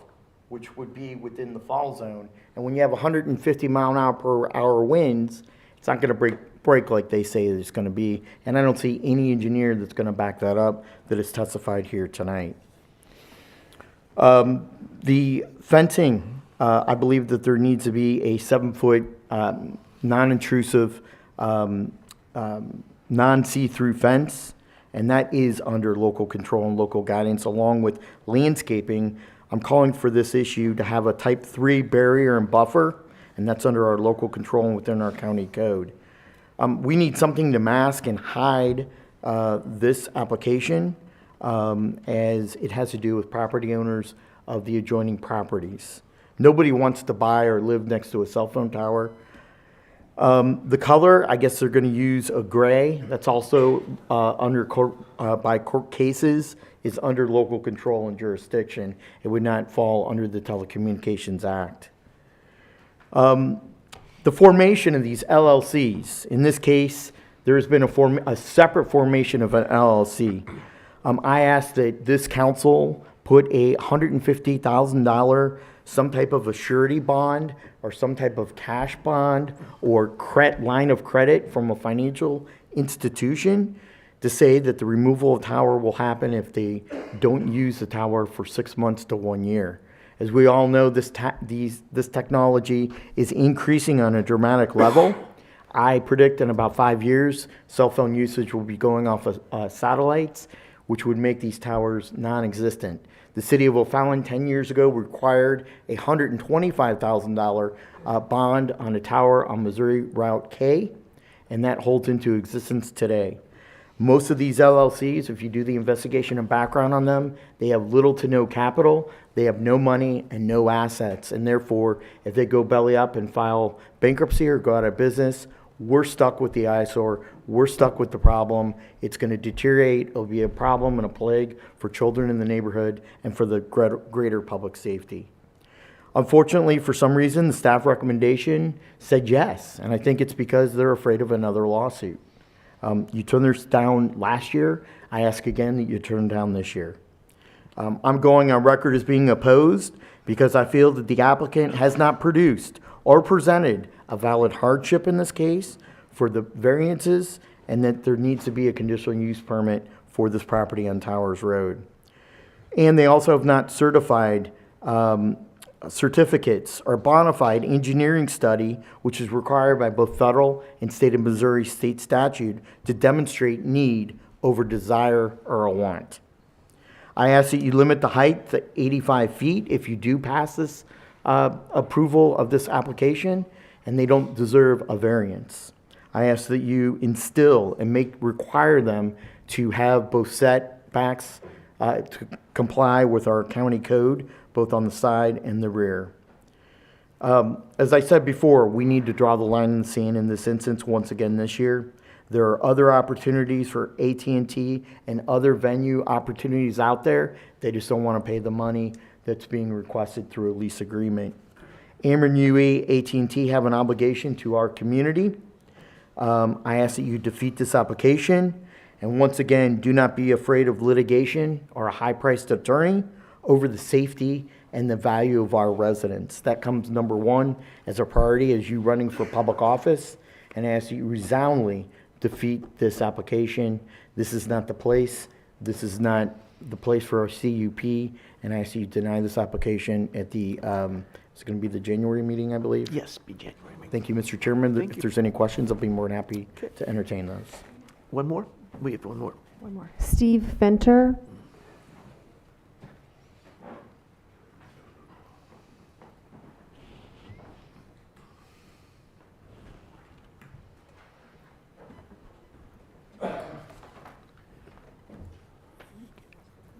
which would be within the fall zone. And when you have 150 mile per hour winds, it's not going to break like they say it's going to be. And I don't see any engineer that's going to back that up that is testified here tonight. The fencing, I believe that there needs to be a 7-foot non-intrusive, non-see-through fence, and that is under local control and local guidance, along with landscaping. I'm calling for this issue to have a type 3 barrier and buffer, and that's under our local control and within our county code. We need something to mask and hide this application, as it has to do with property owners of the adjoining properties. Nobody wants to buy or live next to a cell phone tower. The color, I guess they're going to use a gray. That's also under by court cases, is under local control and jurisdiction. It would not fall under the Telecommunications Act. The formation of these LLCs, in this case, there has been a separate formation of an LLC. I asked that this council put a $150,000 some type of a surety bond or some type of cash bond or line of credit from a financial institution to say that the removal of tower will happen if they don't use the tower for 6 months to 1 year. As we all know, this technology is increasing on a dramatic level. I predict in about 5 years, cell phone usage will be going off of satellites, which would make these towers non-existent. The city of O'Fallon 10 years ago required a $125,000 bond on a tower on Missouri Route K, and that holds into existence today. Most of these LLCs, if you do the investigation and background on them, they have little to no capital, they have no money and no assets, and therefore, if they go belly up and file bankruptcy or go out of business, we're stuck with the eyesore, we're stuck with the problem. It's going to deteriorate, it'll be a problem and a plague for children in the neighborhood and for the greater public safety. Unfortunately, for some reason, the staff recommendation said yes, and I think it's because they're afraid of another lawsuit. You turned this down last year. I ask again that you turn down this year. I'm going on record as being opposed because I feel that the applicant has not produced or presented a valid hardship in this case for the variances, and that there needs to be a conditional use permit for this property on Towers Road. And they also have not certified certificates or bona fide engineering study, which is required by both federal and state of Missouri state statute to demonstrate need over desire or a want. I ask that you limit the height to 85 feet if you do pass this approval of this application, and they don't deserve a variance. I ask that you instill and require them to have both setbacks to comply with our county code, both on the side and the rear. As I said before, we need to draw the line in the sand in this instance once again this year. There are other opportunities for AT&T and other venue opportunities out there. They just don't want to pay the money that's being requested through a lease agreement. Ameren UE, AT&T have an obligation to our community. I ask that you defeat this application. And once again, do not be afraid of litigation or a high-priced attorney over the safety and the value of our residents. That comes number one as a priority as you running for public office. And I ask that you resoundingly defeat this application. This is not the place. This is not the place for our CUP. And I ask that you deny this application at the, it's going to be the January meeting, I believe? Yes, be January. Thank you, Mr. Chairman. Thank If you. there's any questions, I'll be more than happy to entertain those. One more? We have one more. One more. Steve Fenter.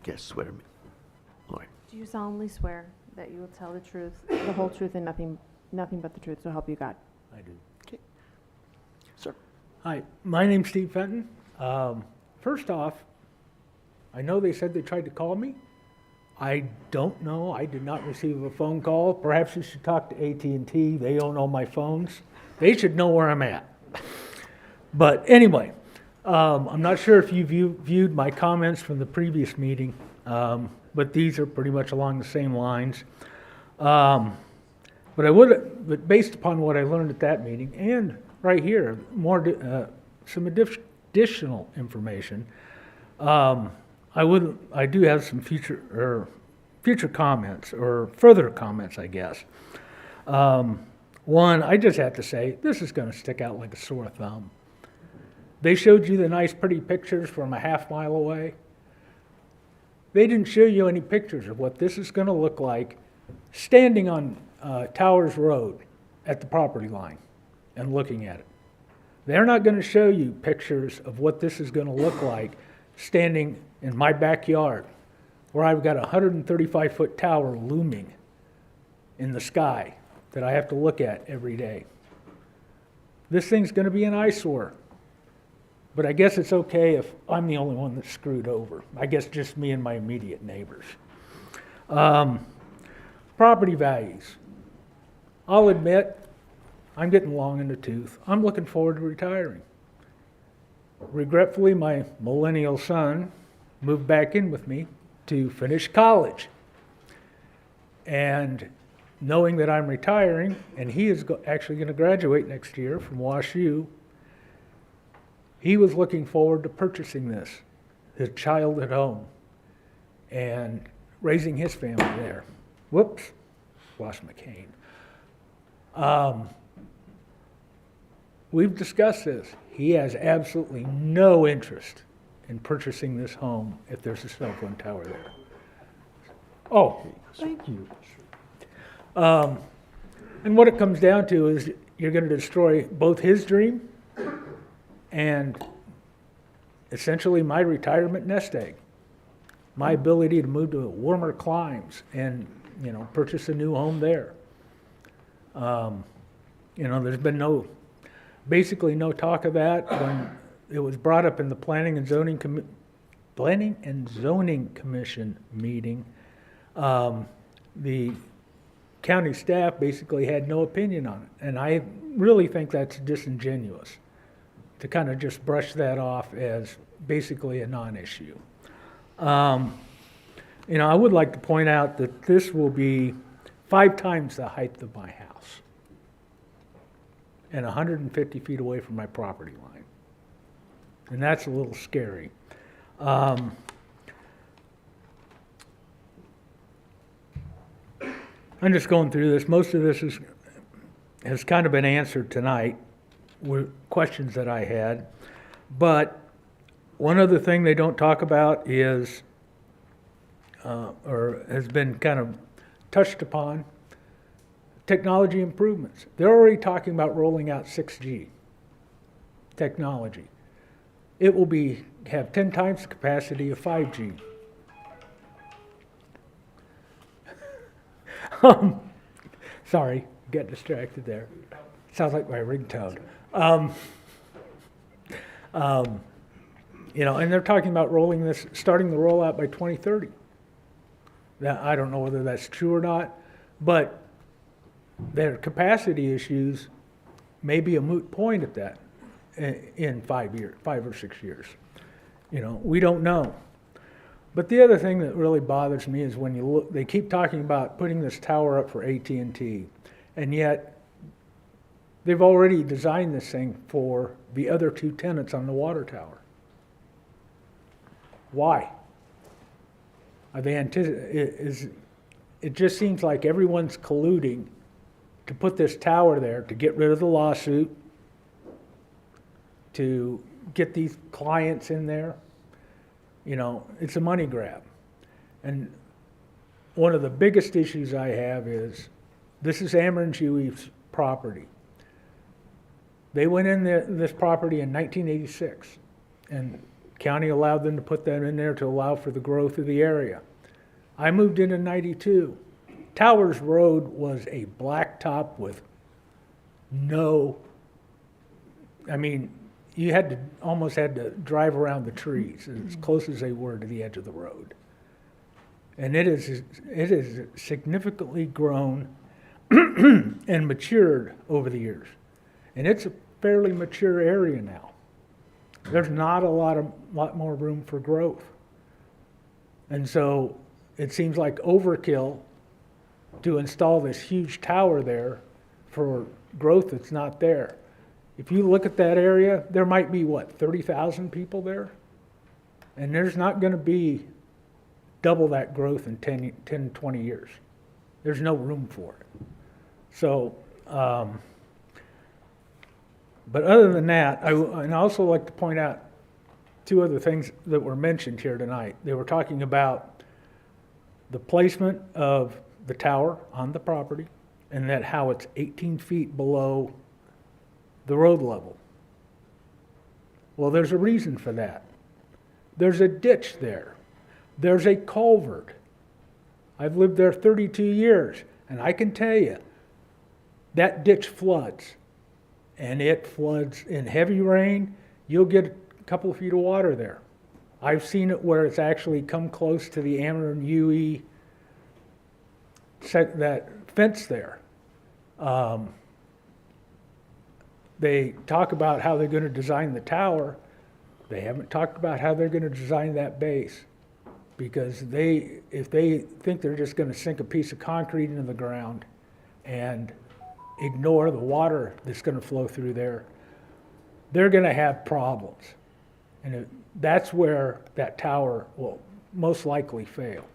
Yes, swear me. Lord. Do you solemnly swear that you will tell the truth, the whole truth, and nothing but the truth, so help you God? I do. Okay. Sir. Hi, my name's Steve Fenton. First off, I know they said they tried to call me. I don't know. I did not receive a phone call. Perhaps you should talk to AT&T. They own all my phones. They should know where I'm at. But anyway, I'm not sure if you viewed my comments from the previous meeting, but these are pretty much along the same lines. But based upon what I learned at that meeting and right here, some additional information, I do have some future comments or further comments, I guess. One, I just have to say, this is going to stick out like a sore thumb. They showed you the nice, pretty pictures from a half-mile away. They didn't show you any pictures of what this is going to look like standing on Towers Road at the property line and looking at it. They're not going to show you pictures of what this is going to look like standing in my backyard where I've got a 135-foot tower looming in the sky that I have to look at every day. This thing's going to be an eyesore. But I guess it's okay if I'm the only one that's screwed over. I guess just me and my immediate neighbors. Property values. I'll admit, I'm getting long in the tooth. I'm looking forward to retiring. Regretfully, my millennial son moved back in with me to finish college. And knowing that I'm retiring, and he is actually going to graduate next year from WashU, He was looking forward to purchasing this, his child at home, and raising his family there. Whoops, lost my cane. We've discussed this. He has absolutely no interest in purchasing this home if there's a cell phone tower there. Oh, Thank you. and what it comes down to is you're going to destroy both his dream and essentially my retirement nest egg, my ability to move to warmer climes and, purchase a new home there. There's been basically no talk of that. When it was brought up in the Planning and Zoning Commission meeting, the county staff basically had no opinion on it. And I really think that's disingenuous to kind of just brush that off as basically a non-issue. I would like to point out that this will be 5 times the height of my house and 150 feet away from my property line. And that's a little scary. I'm just going through this. Most of this has kind of been answered tonight with questions that I had. But one other thing they don't talk about is, or has been kind of touched upon, technology improvements. They're already talking about rolling out 6G technology. It will have 10 times the capacity of 5G. Sorry, got distracted there. Sounds like my ringtone. And they're talking about starting the rollout by 2030. Now, I don't know whether that's true or not, but their capacity issues may be a moot point at that in 5 or 6 years. We don't know. But the other thing that really bothers me is when you look, they keep talking about putting this tower up for AT&T, and yet they've already designed this thing for the other 2 tenants on the water tower. Why? Are they it just seems like everyone's colluding to put this tower there to get rid of the lawsuit, to get these clients in there. It's a money grab. And one of the biggest issues I have is, this is Ameren Huey's property. They went in this property in 1986, and county allowed them to put that in there to allow for the growth of the area. I moved in 92. Towers Road was a blacktop with you almost had to drive around the trees as close as they were to the edge of the road. And it is significantly grown and matured over the years. And it's a fairly mature area now. There's not a lot more room for growth. And so it seems like overkill to install this huge tower there for growth that's not there. If you look at that area, there might be, 30,000 people there? And there's not going to be double that growth in 10, 20 years. There's no room for it. So, but other than that, I'd also like to point out 2 other things that were mentioned here tonight. They were talking about the placement of the tower on the property and that how it's 18 feet below the road level. Well, there's a reason for that. There's a ditch there. There's a culvert. I've lived there 32 years, and I can tell you, that ditch floods. And it floods in heavy rain. You'll get a couple of feet of water there. I've seen it where it's actually come close to the Ameren UE, that fence there. They talk about how they're going to design the tower. They haven't talked about how they're going to design that base, because if they think they're just going to sink a piece of concrete into the ground and ignore the water that's going to flow through there, they're going to have problems. And that's where that tower will most likely fail.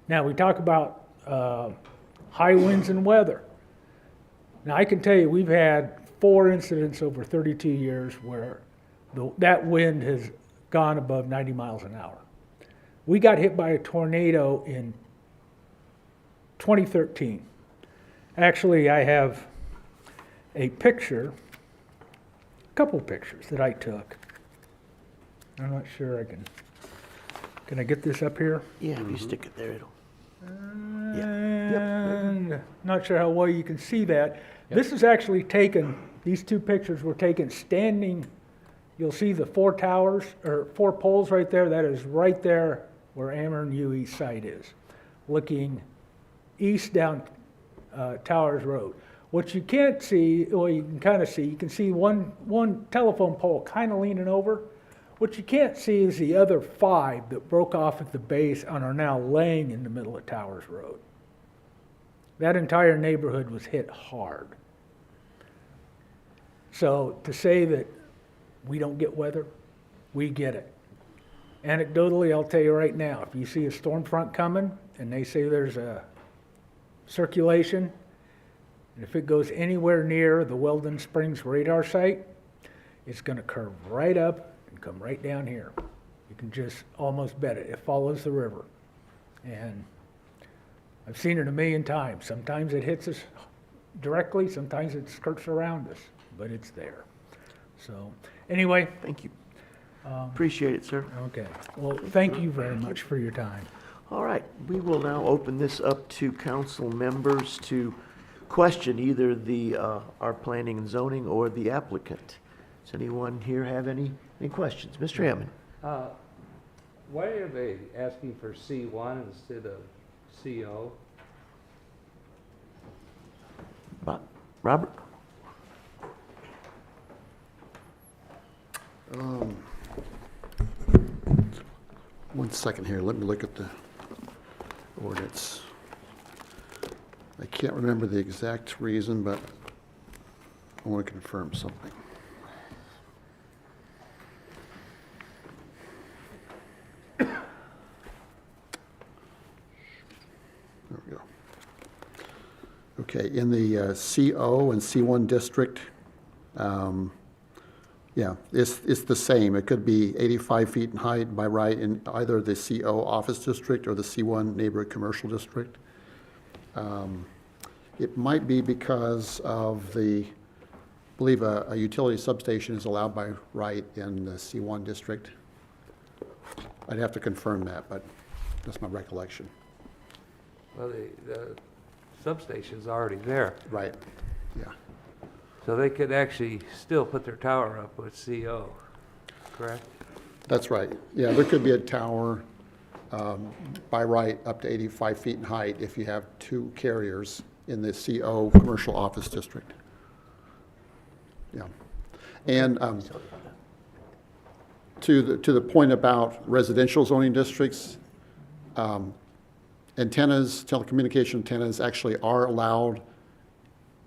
Now, we talk about high winds and weather. Now, I can tell you we've had 4 incidents over 32 years where that wind has gone above 90 miles an hour. We got hit by a tornado in 2013. Actually, I have a couple pictures that I took. I'm not sure I can I get this up here? Yeah, if you stick it there, it'll. And not sure how well you can see that. This is actually taken, these 2 pictures were taken standing. You'll see the 4 towers, or 4 poles right there. That is right there where Ameren UE site is, looking east down Towers Road. What you can't see, well, you can kind of see, you can see one telephone pole kind of leaning over. What you can't see is the other 5 that broke off at the base and are now laying in the middle of Towers Road. That entire neighborhood was hit hard. So to say that we don't get weather, we get it. Anecdotally, I'll tell you right now, if you see a storm front coming and they say there's a circulation, and if it goes anywhere near the Weldon Springs radar site, it's going to curve right up and come right down here. You can just almost bet it. It follows the river. And I've seen it a million times. Sometimes it hits us directly, sometimes it skirts around us, but it's there. So anyway. Thank you. Appreciate it, sir. Okay. Well, thank you very much for your time. All right, we will now open this up to council members to question either our planning and zoning or the applicant. Does anyone here have any questions? Mr. Hammond? Why are they asking for C1 instead of CO? Robert? One second here, let me look at the ordinance. I can't remember the exact reason, but I want to confirm something. There we go. Okay, in the CO and C1 district, yeah, it's the same. It could be 85 feet in height by right in either the CO office district or the C1 neighborhood commercial district. It might be because of I believe a utility substation is allowed by right in the C1 district. I'd have to confirm that, but that's my recollection. Well, the substation's already there, Right, yeah. so they could actually still put their tower up with CO, correct? That's right. Yeah, there could be a tower by right up to 85 feet in height if you have 2 carriers in the CO commercial office district. Yeah. And to the point about residential zoning districts, antennas, telecommunication antennas actually are allowed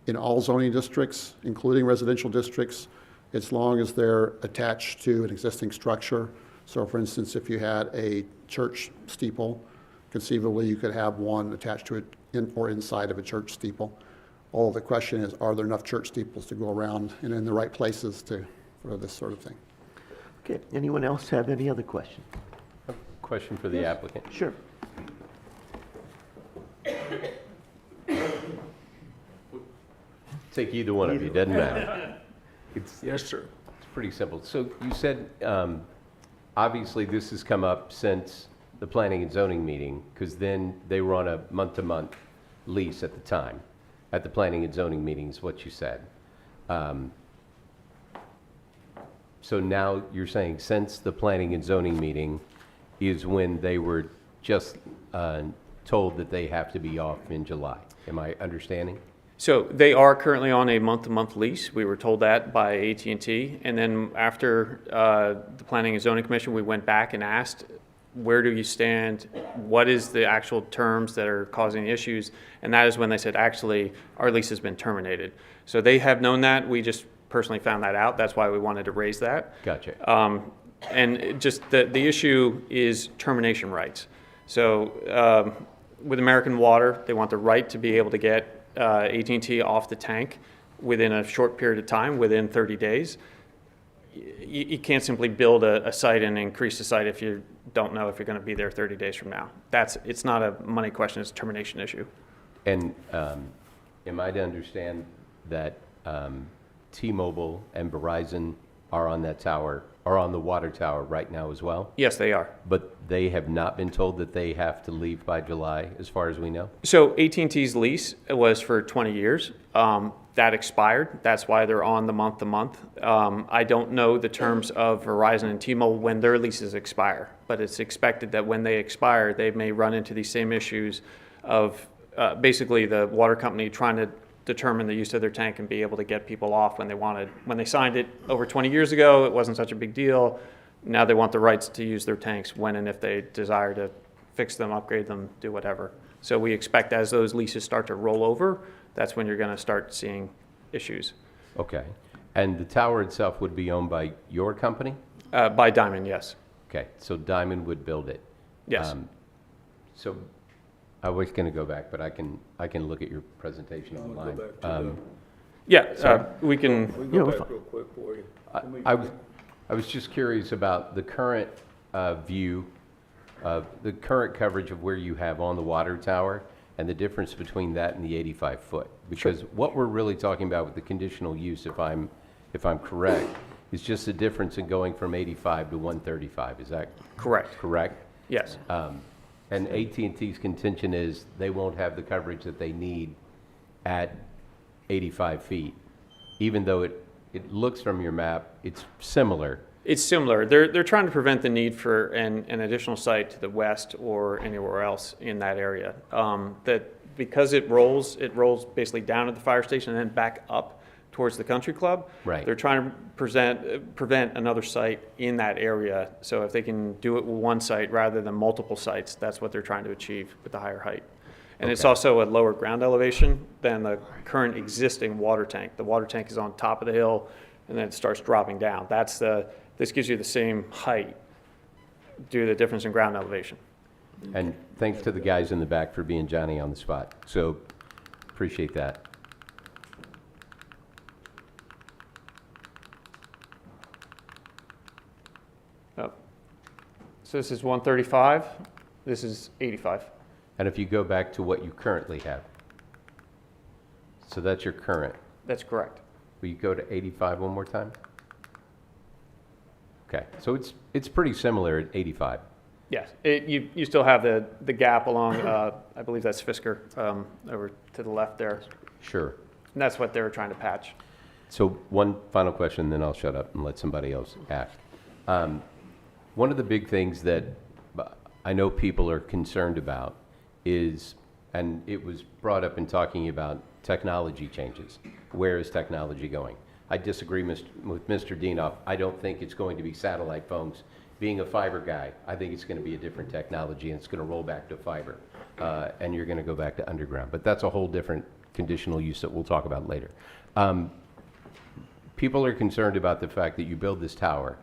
in all zoning districts, including residential districts, as long as they're attached to an existing structure. So for instance, if you had a church steeple, conceivably you could have one attached to it or inside of a church steeple. All the question is, are there enough church steeples to go around and in the right places for this sort of thing? Okay, anyone else have any other questions? Question for the applicant. Sure. Take either one of you, doesn't matter. Yes, sir. It's pretty simple. So you said, obviously this has come up since the planning and zoning meeting, because then they were on a month-to-month lease at the time. At the planning and zoning meeting is what you said. So now you're saying since the planning and zoning meeting is when they were just told that they have to be off in July. Am I understanding? So they are currently on a month-to-month lease. We were told that by AT&T. And then after the Planning and Zoning Commission, we went back and asked, where do you stand? What is the actual terms that are causing issues? And that is when they said, actually, our lease has been terminated. So they have known that. We just personally found that out. That's why we wanted to raise that. Gotcha. And just the issue is termination rights. So with American Water, they want the right to be able to get AT&T off the tank within a short period of time, within 30 days. You can't simply build a site and increase the site if you don't know if you're going to be there 30 days from now. It's not a money question, it's a termination issue. And am I to understand that T-Mobile and Verizon are on that tower, are on the water tower right now as well? Yes, they are. But they have not been told that they have to leave by July, as far as we know? So AT&T's lease was for 20 years. That expired. That's why they're on the month-to-month. I don't know the terms of Verizon and T-Mobile when their leases expire, but it's expected that when they expire, they may run into these same issues of basically the water company trying to determine the use of their tank and be able to get people off when they wanted. When they signed it over 20 years ago, it wasn't such a big deal. Now they want the rights to use their tanks when and if they desire to fix them, upgrade them, do whatever. So we expect as those leases start to roll over, that's when you're going to start seeing issues. Okay. And the tower itself would be owned by your company? By Diamond, yes. Okay, so Diamond would build it? Yes. So I was going to go back, but I can look at your presentation online. We can. Go back real quick for you. I was just curious about the current view of the current coverage of where you have on the water tower and the difference between that and the 85-foot. Because what we're really talking about with the conditional use, if I'm correct, is just the difference in going from 85 to 135. Is that Correct. correct? Yes. And AT&T's contention is they won't have the coverage that they need at 85 feet, even though it looks from your map, it's similar. It's similar. They're trying to prevent the need for an additional site to the west or anywhere else in that area. That because it rolls basically down at the fire station and then back up towards the country club. Right. They're trying to prevent another site in that area. So if they can do it with one site rather than multiple sites, that's what they're trying to achieve with the higher height. And it's also a lower ground elevation than the current existing water tank. The water tank is on top of the hill and then it starts dropping down. This gives you the same height due to the difference in ground elevation. And thanks to the guys in the back for being Johnny on the spot. So appreciate that. So this is 135, this is 85. And if you go back to what you currently have, so that's your current. That's correct. Will you go to 85 one more time? Okay, so it's pretty similar at 85. Yes, you still have the gap along, I believe that's Fisker, over to the left there. Sure. And that's what they were trying to patch. So one final question, then I'll shut up and let somebody else ask. One of the big things that I know people are concerned about is, and it was brought up in talking about technology changes. Where is technology going? I disagree with Mr. Dienoff. I don't think it's going to be satellite phones. Being a fiber guy, I think it's going to be a different technology, and it's going to roll back to fiber, and you're going to go back to underground. But that's a whole different conditional use that we'll talk about later. People are concerned about the fact that you build this tower.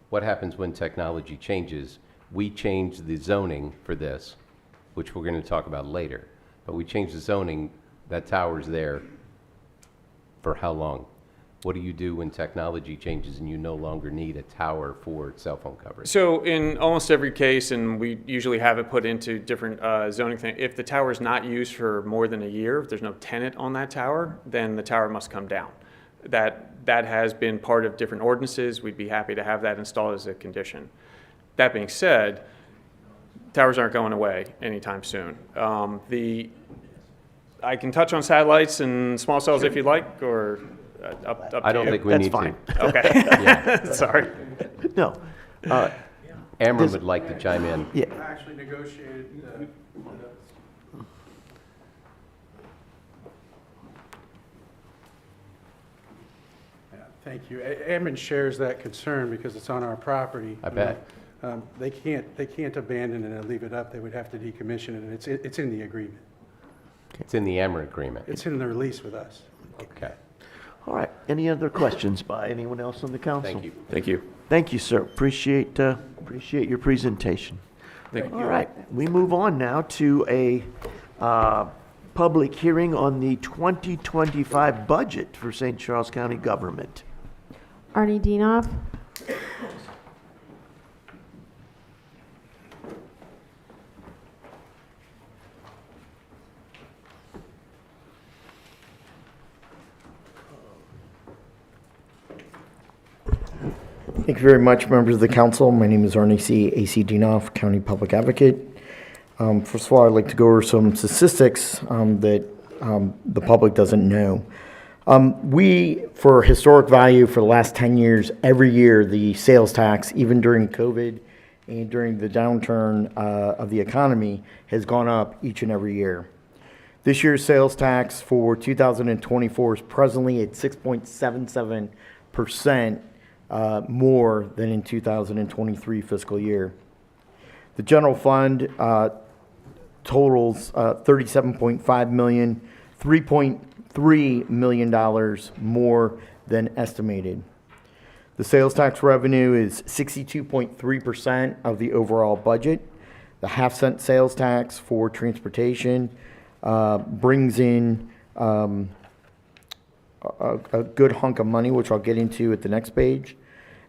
What happens when technology changes? We change the zoning for this, which we're going to talk about later. But we change the zoning, that tower's there for how long? What do you do when technology changes and you no longer need a tower for cell phone coverage? So in almost every case, and we usually have it put into different zoning things, if the tower is not used for more than a year, if there's no tenant on that tower, then the tower must come down. That has been part of different ordinances. We'd be happy to have that installed as a condition. That being said, towers aren't going away anytime soon. I can touch on satellites and small cells if you'd like, or up to I don't you. think we That's need fine. to. Okay. Yeah. Sorry. No. Amber would like to chime in. Yeah. I actually negotiated Thank you. Ammon shares that concern because it's on our property. I bet. They can't abandon it and leave it up. They would have to decommission it, and it's in the agreement. It's in the Amber agreement. It's in the release with us. Okay. All right, any other questions by anyone else on the council? Thank you. Thank you. Thank you, sir. Appreciate your presentation. Thank you. All right, we move on now to a public hearing on the 2025 budget for St. Charles County government. Arnie Dienoff. Thank you very much, members of the council. My name is Arnie C. A.C. Dienoff, County Public Advocate. First of all, I'd like to go over some statistics that the public doesn't know. We, for historic value, for the last 10 years, every year, the sales tax, even during COVID and during the downturn of the economy, has gone up each and every year. This year's sales tax for 2024 is presently at 6.77%. More than in 2023 fiscal year. The general fund totals $37.5 million, $3.3 million more than estimated. The sales tax revenue is 62.3% of the overall budget. The half-cent sales tax for transportation brings in a good hunk of money, which I'll get into at the next page.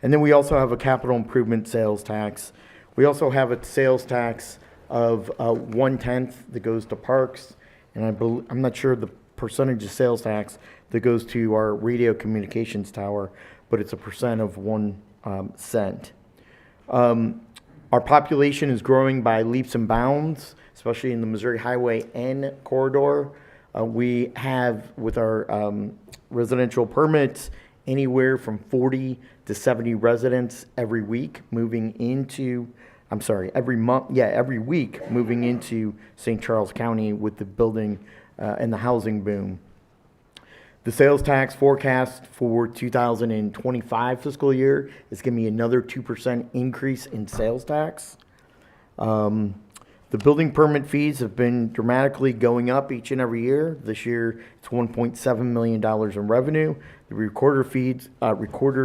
And then we also have a capital improvement sales tax. We also have a sales tax of 1/10 that goes to parks, and I'm not sure the percentage of sales tax that goes to our radio communications tower, but it's a percent of 1 cent. Our population is growing by leaps and bounds, especially in the Missouri Highway N corridor. We have, with our residential permits, anywhere from 40 to 70 residents every week moving into, every week moving into St. Charles County with the building and the housing boom. The sales tax forecast for 2025 fiscal year is going to be another 2% increase in sales tax. The building permit fees have been dramatically going up each and every year. This year, it's $1.7 million in revenue. The recorder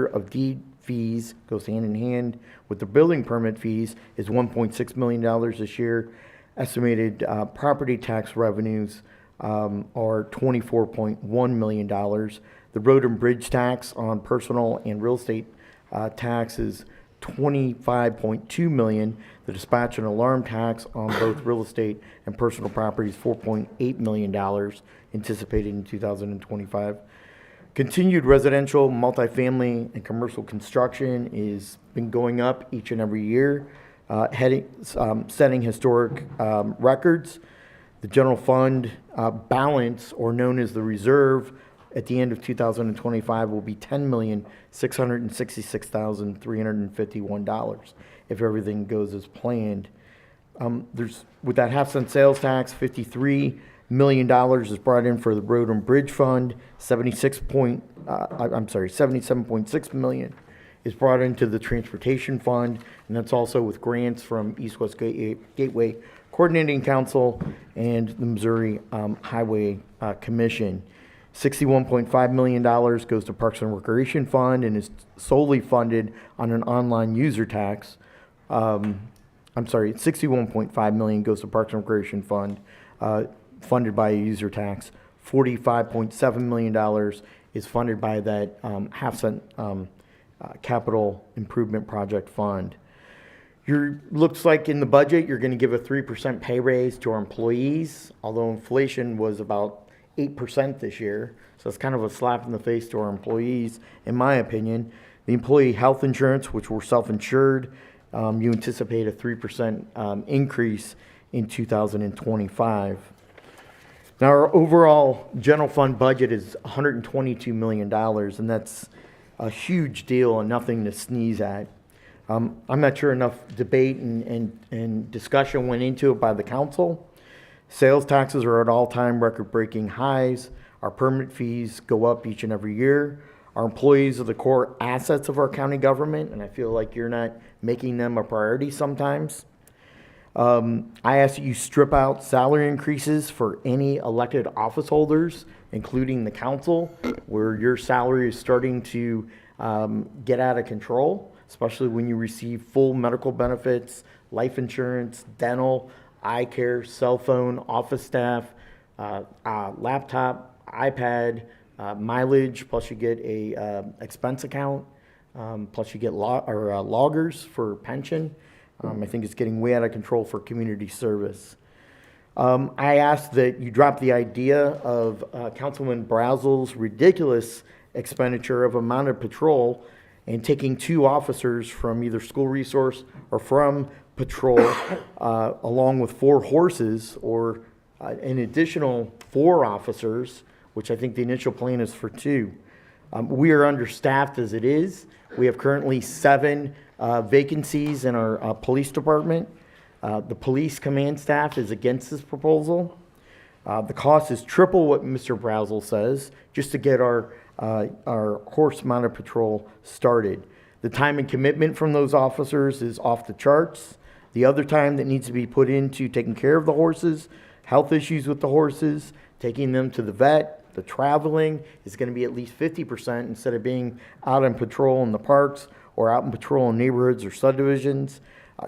of deed fees goes hand in hand with the building permit fees is $1.6 million this year. Estimated property tax revenues are $24.1 million. The road and bridge tax on personal and real estate tax is $25.2 million. The dispatch and alarm tax on both real estate and personal property is $4.8 million anticipated in 2025. Continued residential, multifamily, and commercial construction is been going up each and every year, setting historic records. The general fund balance, or known as the reserve, at the end of 2025 will be $10,666,351 if everything goes as planned. With that half-cent sales tax, $53 million is brought in for the road and bridge fund. $77.6 million is brought into the transportation fund, and that's also with grants from East West Gateway Coordinating Council and the Missouri Highway Commission. $61.5 million goes to Parks and Recreation Fund and is solely funded on an online user tax. $61.5 million goes to Parks and Recreation Fund, funded by a user tax. $45.7 million is funded by that half-cent capital improvement project fund. Looks like in the budget, you're going to give a 3% pay raise to our employees, although inflation was about 8% this year. So it's kind of a slap in the face to our employees, in my opinion. The employee health insurance, which we're self-insured, you anticipate a 3% increase in 2025. Now, our overall general fund budget is $122 million, and that's a huge deal and nothing to sneeze at. I'm not sure enough debate and discussion went into it by the council. Sales taxes are at all-time record-breaking highs. Our permit fees go up each and every year. Our employees are the core assets of our county government, and I feel like you're not making them a priority sometimes. I ask that you strip out salary increases for any elected office holders including the council, where your salary is starting to get out of control, especially when you receive full medical benefits, life insurance, dental, eye care, cell phone, office staff, laptop, iPad, mileage, plus you get a expense account, plus you get loggers for pension. I think it's getting way out of control for community service. I asked that you drop the idea of Councilman Brazel's ridiculous expenditure of a mounted patrol and taking 2 officers from either school resource or from patrol, along with 4 horses, or an additional 4 officers, which I think the initial plan is for 2. We are understaffed as it is. We have currently 7 vacancies in our police department. The police command staff is against this proposal. The cost is triple what Mr. Brazel says, just to get our horse-mounted patrol started. The time and commitment from those officers is off the charts. The other time that needs to be put into taking care of the horses, health issues with the horses, taking them to the vet, the traveling is going to be at least 50% instead of being out on patrol in the parks or out in patrol in neighborhoods or subdivisions.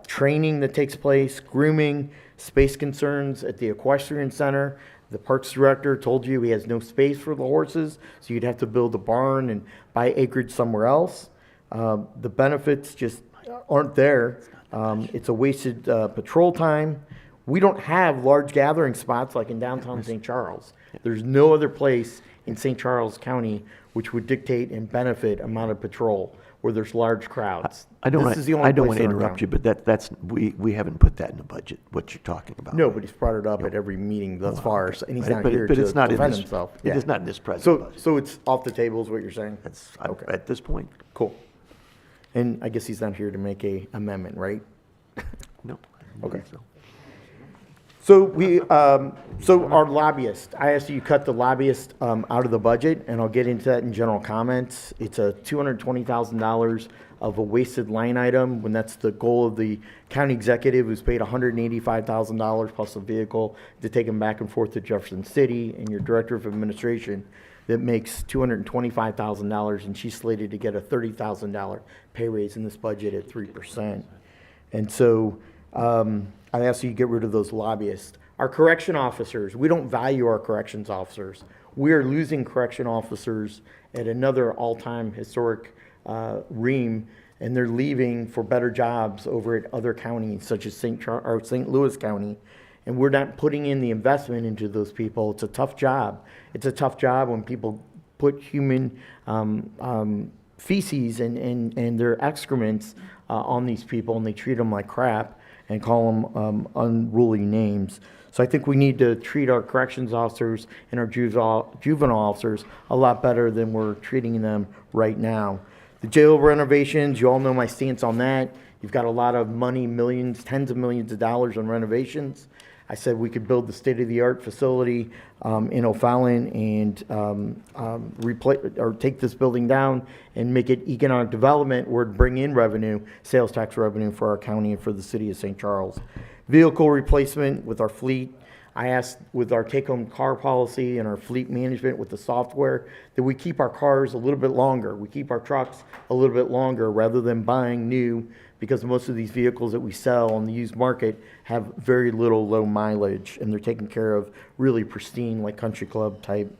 Training that takes place, grooming, space concerns at the equestrian center. The parks director told you he has no space for the horses, so you'd have to build a barn and buy acreage somewhere else. The benefits just aren't there. It's a wasted patrol time. We don't have large gathering spots like in downtown St. Charles. There's no other place in St. Charles County which would dictate and benefit a mounted patrol where there's large crowds. I don't This is the only want to place in our interrupt you, county. but that's we haven't put that in the budget, what you're talking about. Nobody's brought it up at every meeting thus far, and he's not here But to it's not in defend this, himself. it Yeah. is not in this present budget. So it's off the table is what you're saying? That's, Okay. at this point, Cool. And I guess he's not here to make a amendment, right? no. I don't Okay. think so. So our lobbyist, I asked you to cut the lobbyist out of the budget, and I'll get into that in general comments. It's a $220,000 of a wasted line item, when that's the goal of the county executive, who's paid $185,000 plus a vehicle to take him back and forth to Jefferson City, and your director of administration that makes $225,000, and she's slated to get a $30,000 pay raise in this budget at 3%. And so I ask you to get rid of those lobbyists. Our correction officers, we don't value our corrections officers. We are losing correction officers at another all-time historic ream, and they're leaving for better jobs over at other counties such as St. Louis County. And we're not putting in the investment into those people. It's a tough job. It's a tough job when people put human feces and their excrements on these people, and they treat them like crap and call them unruly names. So I think we need to treat our corrections officers and our juvenile officers a lot better than we're treating them right now. The jail renovations, you all know my stance on that. You've got a lot of money, millions, tens of millions of dollars on renovations. I said we could build the state-of-the-art facility in O'Fallon and replace or take this building down and make it economic development, where it'd bring in revenue, sales tax revenue for our county and for the city of St. Charles. Vehicle replacement with our fleet. I asked with our take-home car policy and our fleet management with the software that we keep our cars a little bit longer. We keep our trucks a little bit longer rather than buying new, because most of these vehicles that we sell on the used market have very little low mileage, and they're taken care of really pristine, like country club type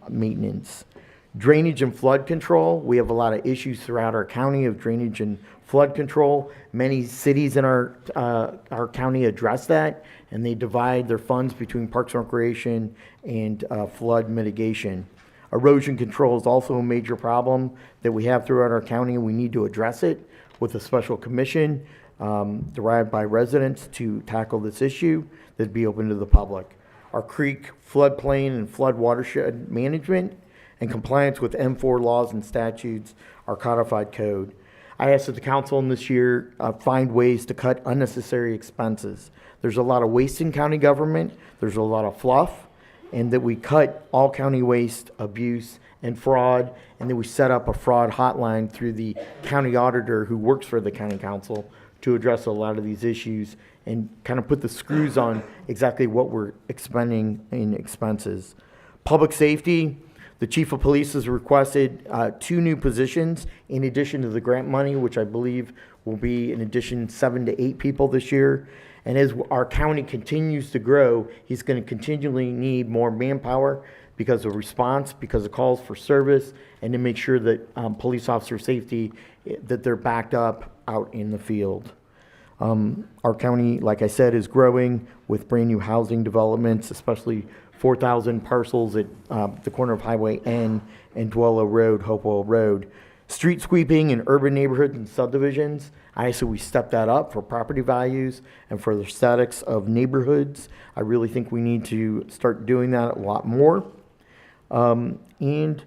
maintenance. Drainage and flood control. We have a lot of issues throughout our county of drainage and flood control. Many cities in our county address that, and they divide their funds between Parks and Recreation and flood mitigation. Erosion control is also a major problem that we have throughout our county, and we need to address it with a special commission derived by residents to tackle this issue that'd be open to the public. Our creek, floodplain, and flood watershed management and compliance with M4 laws and statutes, our codified code. I asked that the council in this year find ways to cut unnecessary expenses. There's a lot of waste in county government, there's a lot of fluff, and that we cut all county waste, abuse, and fraud, and that we set up a fraud hotline through the county auditor who works for the county council to address a lot of these issues and kind of put the screws on exactly what we're expending in expenses. Public safety, the chief of police has requested 2 new positions in addition to the grant money, which I believe will be in addition 7 to 8 people this year. And as our county continues to grow, he's going to continually need more manpower because of response, because of calls for service, and to make sure that police officer safety, that they're backed up out in the field. Our county, like I said, is growing with brand new housing developments, especially 4,000 parcels at the corner of Highway N and Dwello Road, Hopewell Road. Street sweeping in urban neighborhoods and subdivisions, I say we step that up for property values and for the aesthetics of neighborhoods. I really think we need to start doing that a lot more. And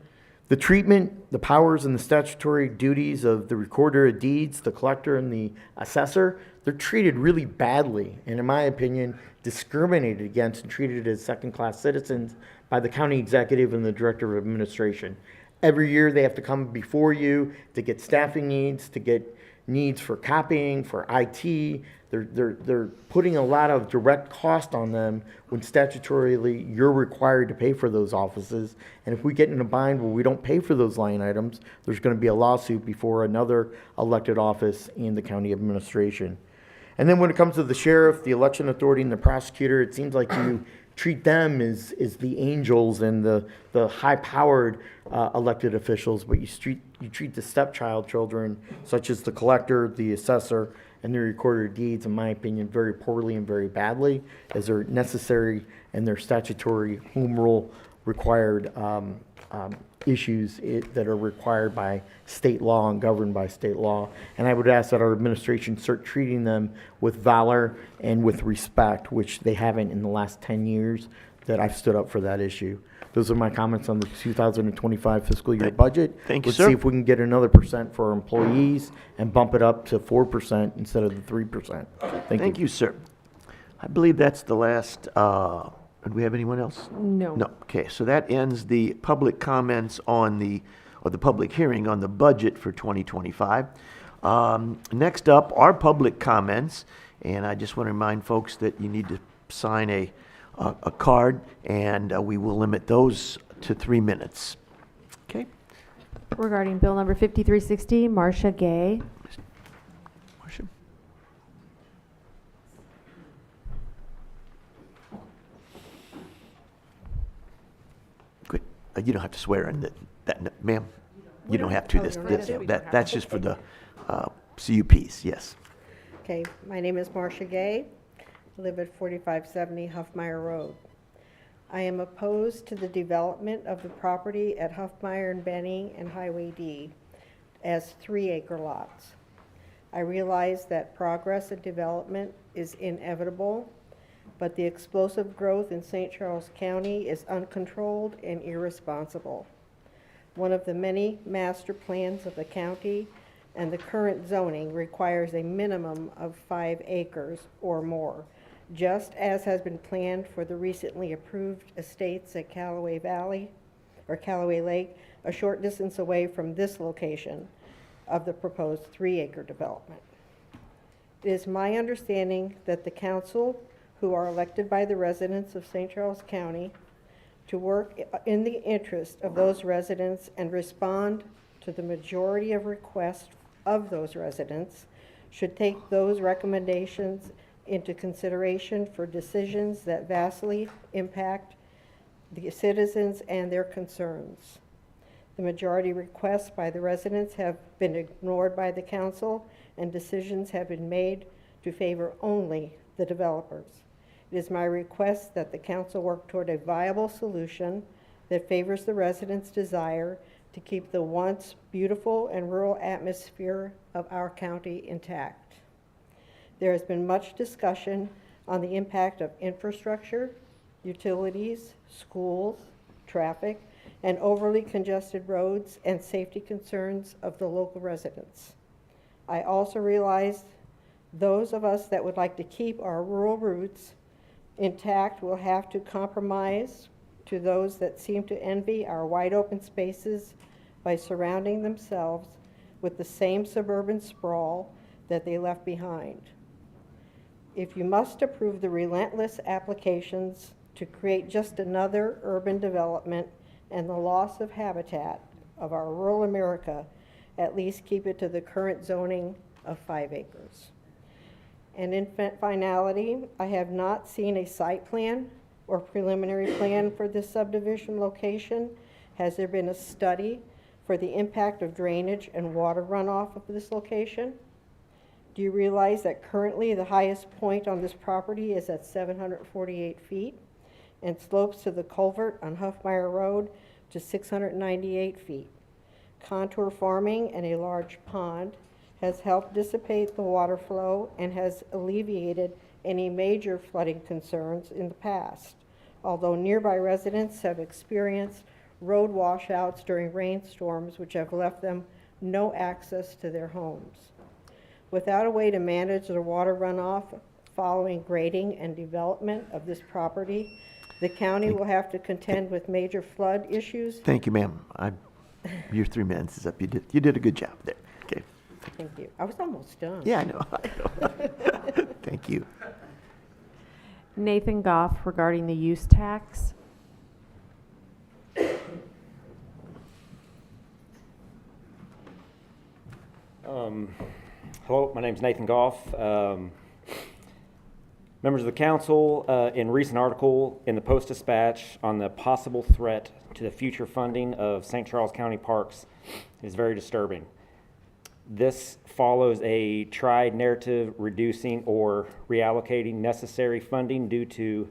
the treatment, the powers and the statutory duties of the recorder of deeds, the collector, and the assessor, they're treated really badly, and in my opinion, discriminated against and treated as second-class citizens by the county executive and the director of administration. Every year they have to come before you to get staffing needs, to get needs for copying, for IT. They're putting a lot of direct cost on them when statutorily you're required to pay for those offices. And if we get in a bind where we don't pay for those line items, there's going to be a lawsuit before another elected office in the county administration. And then when it comes to the sheriff, the election authority, and the prosecutor, it seems like you treat them as the angels and the high-powered elected officials, but you treat the stepchild children, such as the collector, the assessor, and the recorder of deeds, in my opinion, very poorly and very badly, as they're necessary and they're statutory home rule required issues that are required by state law and governed by state law. And I would ask that our administration start treating them with valor and with respect, which they haven't in the last 10 years that I've stood up for that issue. Those are my comments on the 2025 fiscal year budget. Thank you, Let's sir. see if we can get another % for our employees and bump it up to 4% instead of the 3%. Thank you, sir. I believe that's the last, do we have anyone else? No. No, okay, so that ends the public comments on the public hearing on the budget for 2025. Next up are public comments, and I just want to remind folks that you need to sign a card, and we will limit those to 3 minutes. Okay? Regarding Bill number 5360, Marcia Gay. Marcia? Good. You don't have to swear in that, ma'am. You don't have to. That's just for the CUPs, yes. Okay, my name is Marcia Gay. I live at 4570 Huffmeyer Road. I am opposed to the development of the property at Huffmeyer and Benning and Highway D as 3-acre lots. I realize that progress and development is inevitable, but the explosive growth in St. Charles County is uncontrolled and irresponsible. One of the many master plans of the county and the current zoning requires a minimum of 5 acres or more, just as has been planned for the recently approved estates at Callaway Valley or Callaway Lake, a short distance away from this location of the proposed 3-acre development. It is my understanding that the council, who are elected by the residents of St. Charles County, to work in the interest of those residents and respond to the majority of requests of those residents, should take those recommendations into consideration for decisions that vastly impact the citizens and their concerns. The majority requests by the residents have been ignored by the council, and decisions have been made to favor only the developers. It is my request that the council work toward a viable solution that favors the residents' desire to keep the once beautiful and rural atmosphere of our county intact. There has been much discussion on the impact of infrastructure, utilities, schools, traffic, and overly congested roads and safety concerns of the local residents. I also realize those of us that would like to keep our rural roots intact will have to compromise to those that seem to envy our wide open spaces by surrounding themselves with the same suburban sprawl that they left behind. If you must approve the relentless applications to create just another urban development and the loss of habitat of our rural America, at least keep it to the current zoning of 5 acres. And in finality, I have not seen a site plan or preliminary plan for this subdivision location. Has there been a study for the impact of drainage and water runoff of this location? Do you realize that currently the highest point on this property is at 748 feet and slopes to the culvert on Huffmeyer Road to 698 feet? Contour farming and a large pond has helped dissipate the water flow and has alleviated any major flooding concerns in the past, although nearby residents have experienced road washouts during rainstorms which have left them no access to their homes. Without a way to manage the water runoff following grading and development of this property, the county will have to contend with major flood issues. Thank you, ma'am. Your 3 minutes is up. You did a good job there. Okay. Thank you. I was almost done. Yeah, I know. Thank you. Nathan Goff regarding the use tax. Hello, my name is Nathan Goff. Members of the council, in recent article in the Post-Dispatch on the possible threat to the future funding of St. Charles County parks is very disturbing. This follows a tried narrative reducing or reallocating necessary funding due to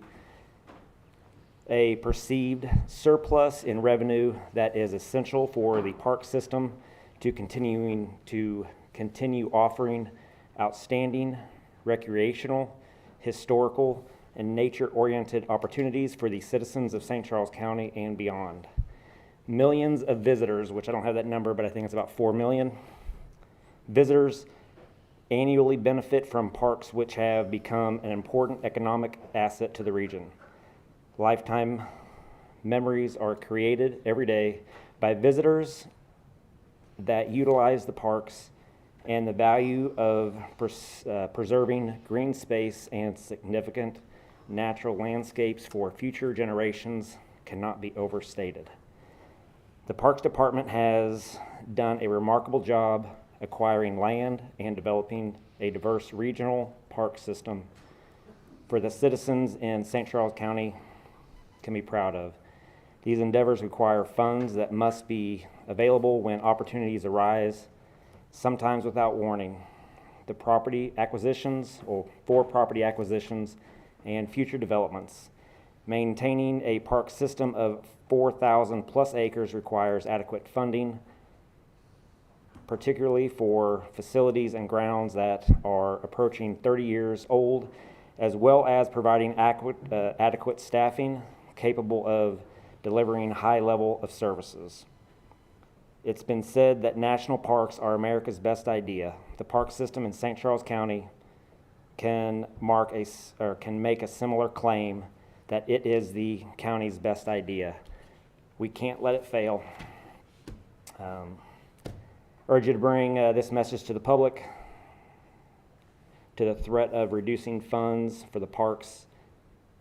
a perceived surplus in revenue that is essential for the park system to continue offering outstanding recreational, historical, and nature-oriented opportunities for the citizens of St. Charles County and beyond. Millions of visitors, which I don't have that number, but I think it's about 4 million, visitors annually benefit from parks which have become an important economic asset to the region. Lifetime memories are created every day by visitors that utilize the parks, and the value of preserving green space and significant natural landscapes for future generations cannot be overstated. The Parks Department has done a remarkable job acquiring land and developing a diverse regional park system for the citizens in St. Charles County can be proud of. These endeavors require funds that must be available when opportunities arise, sometimes without warning. The property acquisitions or for property acquisitions and future developments. Maintaining a park system of 4,000 plus acres requires adequate funding, particularly for facilities and grounds that are approaching 30 years old, as well as providing adequate staffing capable of delivering high level of services. It's been said that national parks are America's best idea. The park system in St. Charles County can make a similar claim that it is the county's best idea. We can't let it fail. Urge you to bring this message to the public, to the threat of reducing funds for the parks,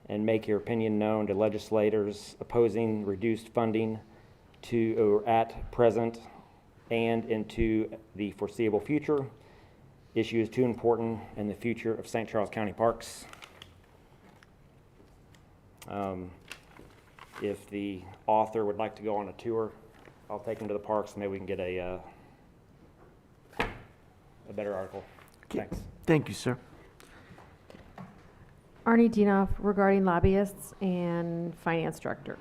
and make your opinion known to legislators opposing reduced funding to or at present and into the foreseeable future. Issue is too important in the future of St. Charles County parks. If the author would like to go on a tour, I'll take him to the parks and maybe we can get a better article. Okay. Thanks. Thank you, sir. Arnie Dienoff regarding lobbyists and finance director.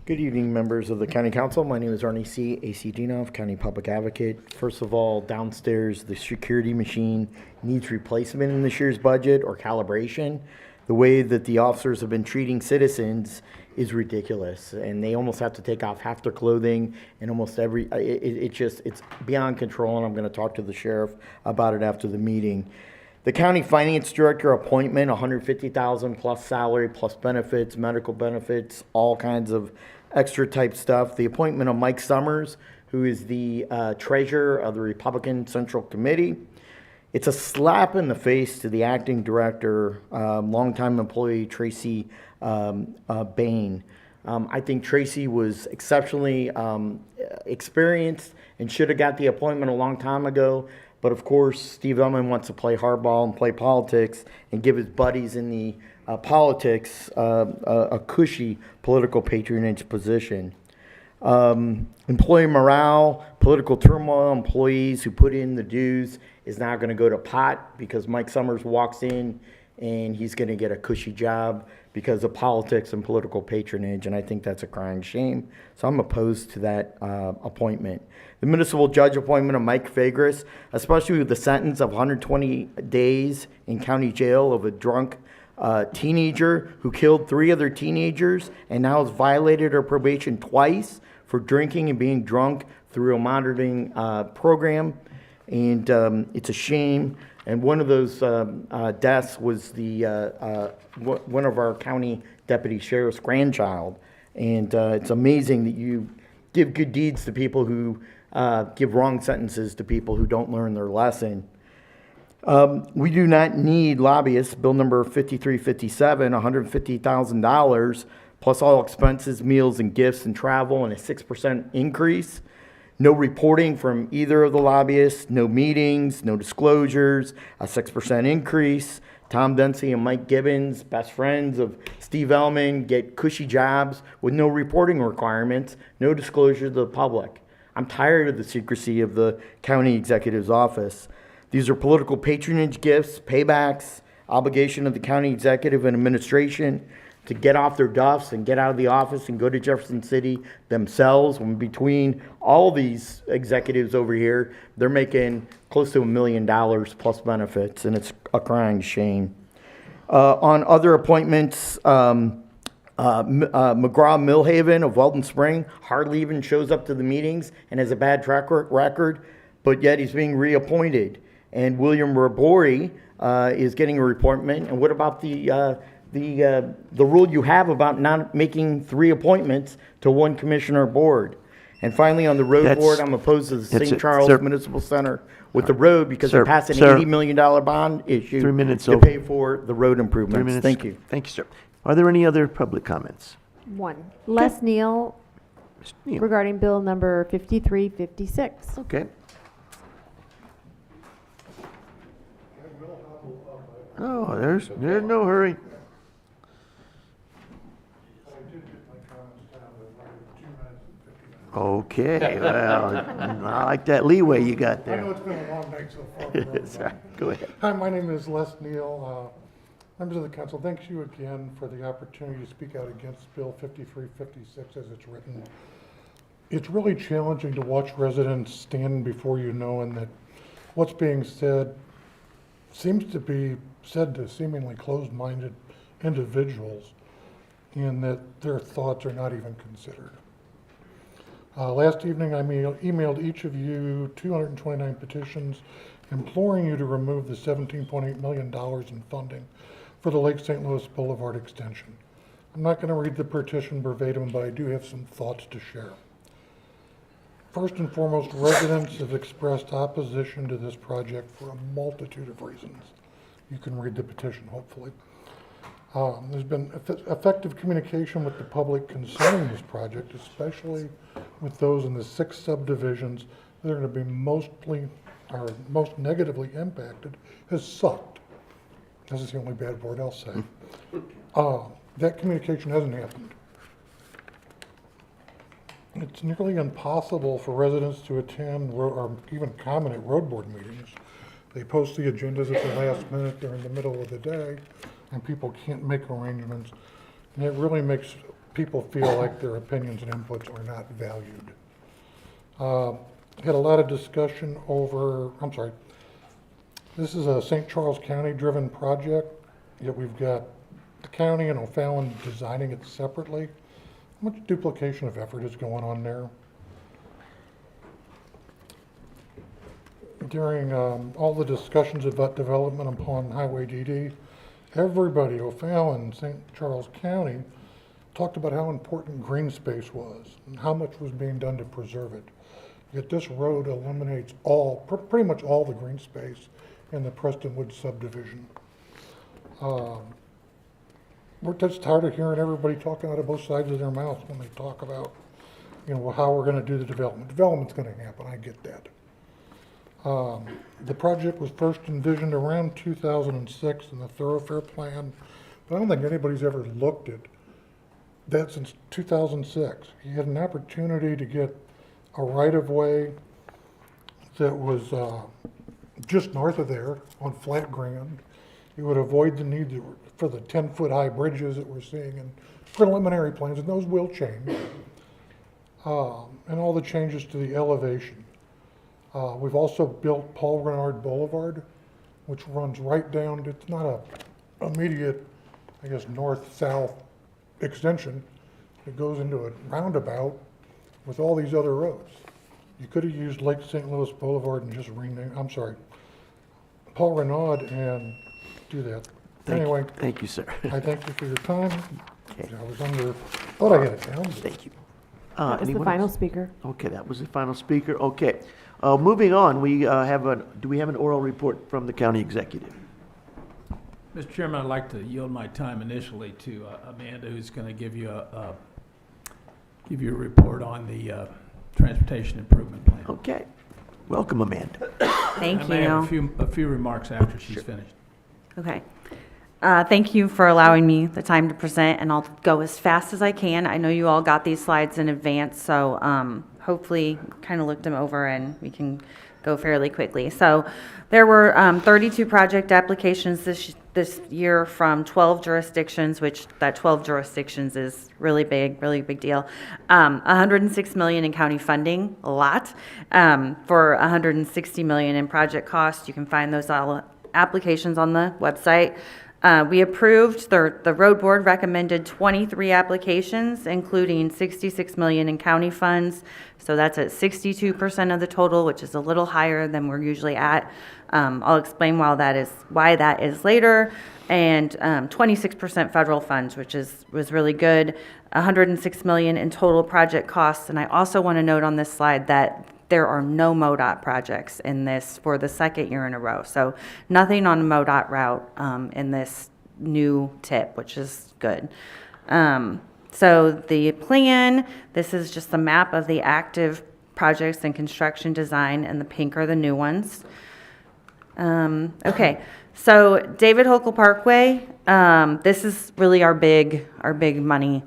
Good evening, members of the County Council. My name is Arnie C. A.C. Dienoff, County Public Advocate. First of all, downstairs, the security machine needs replacement in this year's budget or calibration. The way that the officers have been treating citizens is ridiculous, and they almost have to take off half their clothing and almost it's beyond control, and I'm going to talk to the sheriff about it after the meeting. The county finance director appointment, $150,000 plus salary, plus benefits, medical benefits, all kinds of extra type stuff. The appointment of Mike Summers who is the treasurer of the Republican Central Committee. It's a slap in the face to the acting director, longtime employee Tracy Bain. I think Tracy was exceptionally experienced and should have got the appointment a long time ago. But of course, Steve Ellman wants to play hardball and play politics and give his buddies in the politics a cushy political patronage position. Employee morale, political turmoil, employees who put in the dues is now going to go to pot because Mike Summers walks in and he's going to get a cushy job because of politics and political patronage, and I think that's a crying shame. So I'm opposed to that appointment. The municipal judge appointment of Mike Fagris, especially with the sentence of 120 days in county jail of a drunk teenager who killed 3 other teenagers and now has violated her probation twice for drinking and being drunk through a monitoring program. And it's a shame. And one of those deaths was one of our county deputy sheriff's grandchild. And it's amazing that you give good deeds to people who give wrong sentences to people who don't learn their lesson. We do not need lobbyists. Bill number 5357, $150,000 plus all expenses, meals and gifts and travel, and a 6% increase. No reporting from either of the lobbyists, no meetings, no disclosures, a 6% increase. Tom Dempsey and Mike Gibbons, best friends of Steve Ellman, get cushy jobs with no reporting requirements, no disclosure to the public. I'm tired of the secrecy of the county executive's office. These are political patronage gifts, paybacks, obligation of the county executive and administration to get off their duffs and get out of the office and go to Jefferson City themselves. When between all these executives over here, they're making close to $1 million plus benefits, and it's a crying shame. On other appointments, McGraw-Millhaven of Weldon Spring hardly even shows up to the meetings and has a bad track record, but yet he's being reappointed. And William Rabori is getting a reappointment. And what about the rule you have about not making 3 appointments to 1 commissioner board? And finally, on the road board, I'm opposed to the St. Charles Municipal Center with the road because they passed an $80 million bond issue 3 minutes to pay for the road improvements. 3 minutes. Thank you. Thank you, sir. Are there any other public comments? One. Les Neal Neal. regarding bill number 5356. Okay. Oh, there's no hurry. Okay, well, I like that leeway you got there. I know it's been a long night so far. Sorry, go ahead. Hi, my name is Les Neal. Members of the council, thank you again for the opportunity to speak out against Bill 5356 as it's written. It's really challenging to watch residents stand before you knowing that what's being said seems to be said to seemingly closed-minded individuals and that their thoughts are not even considered. Last evening, I emailed each of you 229 petitions imploring you to remove the $17.8 million in funding for the Lake St. Louis Boulevard extension. I'm not going to read the petition verbatim, but I do have some thoughts to share. First and foremost, residents have expressed opposition to this project for a multitude of reasons. You can read the petition, hopefully. There's been effective communication with the public concerning this project, especially with those in the 6 subdivisions that are going to be most negatively impacted, has sucked. This is the only bad word I'll say. That communication hasn't happened. It's nearly impossible for residents to attend or even comment at road board meetings. They post the agendas at the last minute, they're in the middle of the day, and people can't make arrangements. And it really makes people feel like their opinions and inputs are not valued. Had a lot of discussion over, this is a St. Charles County driven project, yet we've got the county and O'Fallon designing it separately. How much duplication of effort is going on there? During all the discussions about development upon Highway DD, everybody, O'Fallon, St. Charles County, talked about how important green space was and how much was being done to preserve it. Yet this road eliminates all, pretty much all the green space in the Prestonwood subdivision. We're just tired of hearing everybody talking out of both sides of their mouth when they talk about, how we're gonna do the development. Development's gonna happen, I get that. The project was first envisioned around 2006 in the thoroughfare plan, but I don't think anybody's ever looked at that since 2006. You had an opportunity to get a right-of-way that was just north of there on flat ground. It would avoid the need for the 10-foot high bridges that we're seeing in preliminary plans, and those will change. And all the changes to the elevation. We've also built Paul Renard Boulevard, which runs right down, it's not a immediate, I guess, north-south extension. It goes into a roundabout with all these other roads. You could have used Lake St. Louis Boulevard and just Paul Renaud and do that. Anyway. Thank you, sir. I thank you for your time. Okay. I was thought I had it down. Thank you. That was the Anyone final else? speaker. Okay, that was the final speaker. Okay. Moving on, do we have an oral report from the county executive? Mr. Chairman, I'd like to yield my time initially to Amanda, who's going to give you a report on the transportation improvement plan. Okay. Welcome, Amanda. Thank I you. may have a few remarks after she's finished. Okay. Thank you for allowing me the time to present, and I'll go as fast as I can. I know you all got these slides in advance, so hopefully kind of looked them over and we can go fairly quickly. So there were 32 project applications this year from 12 jurisdictions, which that 12 jurisdictions is really big deal. 106 million in county funding, a lot, for 160 million in project costs. You can find those all applications on the website. We approved, the road board recommended 23 applications, including 66 million in county funds. So that's at 62% of the total, which is a little higher than we're usually at. I'll explain why that is later. And 26% federal funds, which was really good. 106 million in total project costs. And I also want to note on this slide that there are no MoDOT projects in this for the second year in a row. So nothing on the MoDOT route in this new tip, which is good. So the plan, this is just a map of the active projects in construction design, and the pink are the new ones. Okay, so David Hochul Parkway, this is really our big money.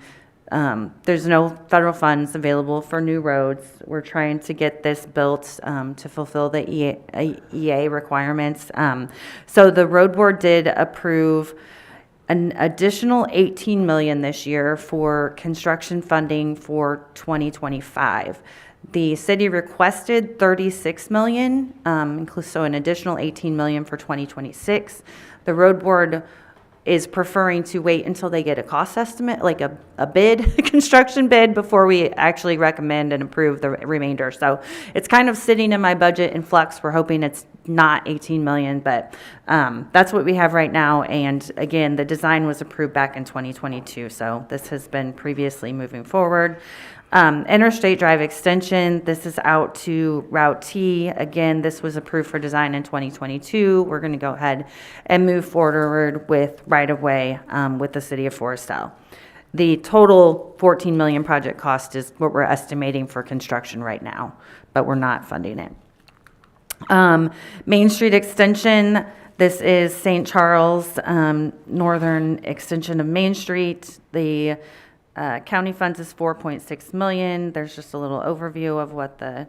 There's no federal funds available for new roads. We're trying to get this built to fulfill the EA requirements. So the road board did approve an additional 18 million this year for construction funding for 2025. The city requested 36 million, so an additional 18 million for 2026. The road board is preferring to wait until they get a cost estimate, like a bid, construction bid, before we actually recommend and approve the remainder. So it's kind of sitting in my budget in flux. We're hoping it's not 18 million, but that's what we have right now. And again, the design was approved back in 2022, so this has been previously moving forward. Interstate Drive Extension, this is out to Route T. Again, this was approved for design in 2022. We're going to go ahead and move forward with right-of-way with the city of Forestell. The total 14 million project cost is what we're estimating for construction right now, but we're not funding it. Main Street Extension, this is St. Charles, northern extension of Main Street. The county funds is 4.6 million. There's just a little overview of what the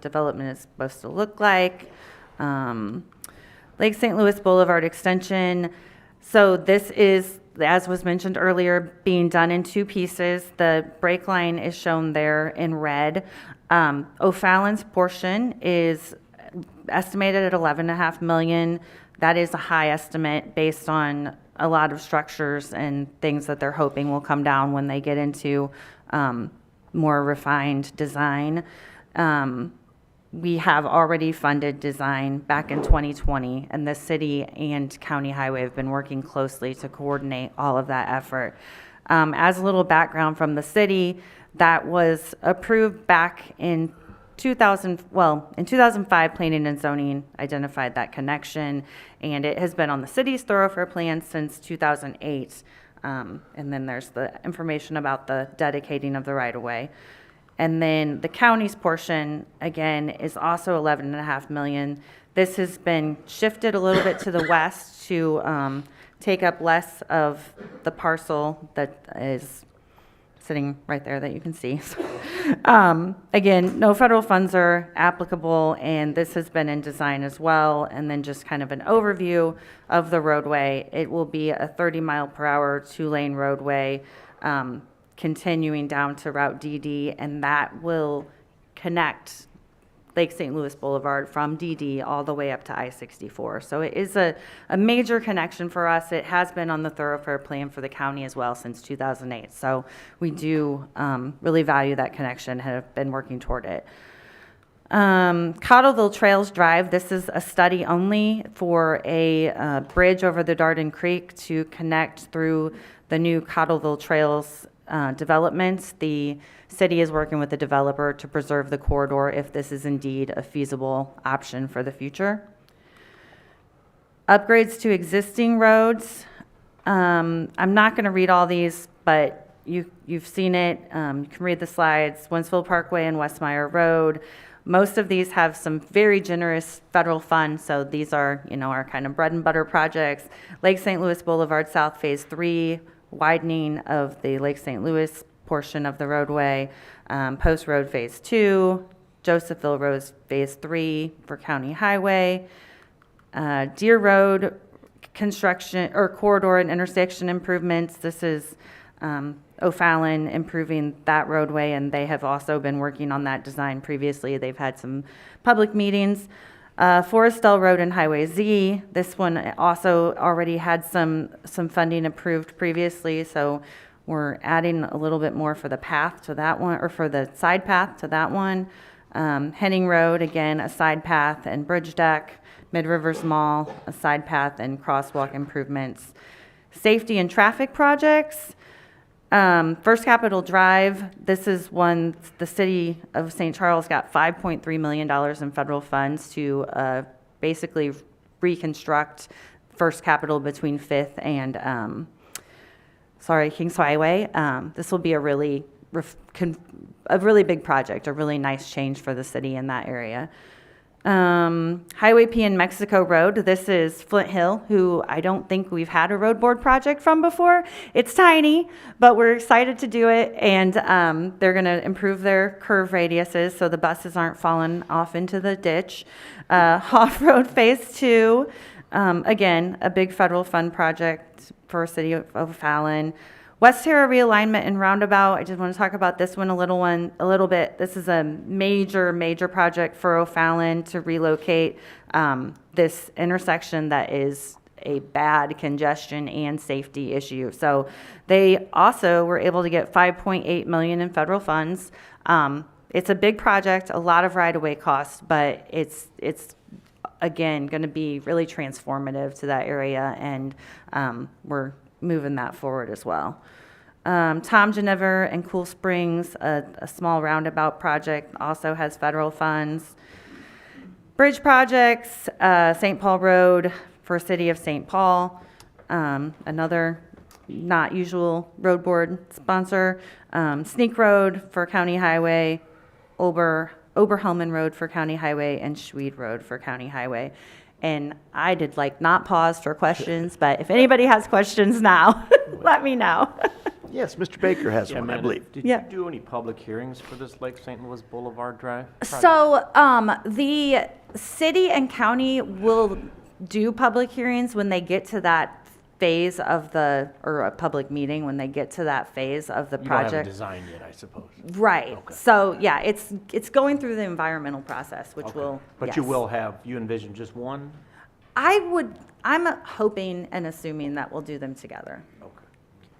development is supposed to look like. Lake St. Louis Boulevard Extension. So this is, as was mentioned earlier, being done in two pieces. The break line is shown there in red. O'Fallon's portion is estimated at 11.5 million. That is a high estimate based on a lot of structures and things that they're hoping will come down when they get into more refined design. We have already funded design back in 2020, and the city and county highway have been working closely to coordinate all of that effort. As a little background from the city, that was approved back in in 2005, Planning and Zoning identified that connection, and it has been on the city's thoroughfare plan since 2008. And then there's the information about the dedicating of the right-of-way. And then the county's portion, again, is also 11.5 million. This has been shifted a little bit to the west to take up less of the parcel that is sitting right there that you can see. Again, no federal funds are applicable, and this has been in design as well. And then just kind of an overview of the roadway. It will be a 30-mile-per-hour, 2-lane roadway, continuing down to Route DD, and that will connect Lake St. Louis Boulevard from DD all the way up to I-64. So it is a major connection for us. It has been on the thoroughfare plan for the county as well since 2008. So we do really value that connection and have been working toward it. Cottleville Trails Drive, this is a study only for a bridge over the Darden Creek to connect through the new Cottleville Trails development. The city is working with the developer to preserve the corridor if this is indeed a feasible option for the future. Upgrades to existing roads. I'm not going to read all these, but you've seen it. You can read the slides. Winsville Parkway and Westmeyer Road. Most of these have some very generous federal funds, so these are, our kind of bread and butter projects. Lake St. Louis Boulevard South Phase 3, widening of the Lake St. Louis portion of the roadway, Post Road Phase 2, Josephville Road Phase 3 for County Highway, Deer Road construction or corridor and intersection improvements. This is O'Fallon improving that roadway, and they have also been working on that design previously. They've had some public meetings. Forestell Road and Highway Z, this one also already had some funding approved previously, so we're adding a little bit more for the path to that one, or for the side path to that one. Henning Road, again, a side path and bridge deck. Mid Rivers Mall, a side path and crosswalk improvements. Safety and traffic projects. First Capitol Drive, this is one the city of St. Charles got $5.3 million in federal funds to basically reconstruct First Capitol between 5th and Kings Highway. This will be a really big project, a really nice change for the city in that area. Highway P and Mexico Road. This is Flint Hill, who I don't think we've had a road board project from before. It's tiny, but we're excited to do it, and they're going to improve their curve radiuses so the buses aren't falling off into the ditch. Hoff Road Phase 2, again, a big federal fund project for City of O'Fallon. West Terra realignment and roundabout. I just want to talk about this one a little bit. This is a major project for O'Fallon to relocate this intersection that is a bad congestion and safety issue. So they also were able to get $5.8 million in federal funds. It's a big project, a lot of right-of-way costs, but it's again going to be really transformative to that area, and we're moving that forward as well. Tom Genever and Cool Springs, a small roundabout project, also has federal funds. Bridge projects, St. Paul Road for City of St. Paul, another not usual road board sponsor. Sneak Road for County Highway, Oberhelman Road for County Highway, and Schweed Road for County Highway. And I did not pause for questions, but if anybody has questions now, let me know. Yes, Mr. Baker has one, I believe. Did you do any public hearings for this Lake St. Louis Boulevard Drive project? So the city and county will do public hearings when they get to that phase of or a public meeting when they get to that phase of the project. You don't have a design yet, I suppose. Right. Okay. So yeah, it's going through the environmental process, which will. But yes. you envision just one? I'm hoping and assuming that we'll do them together. Okay.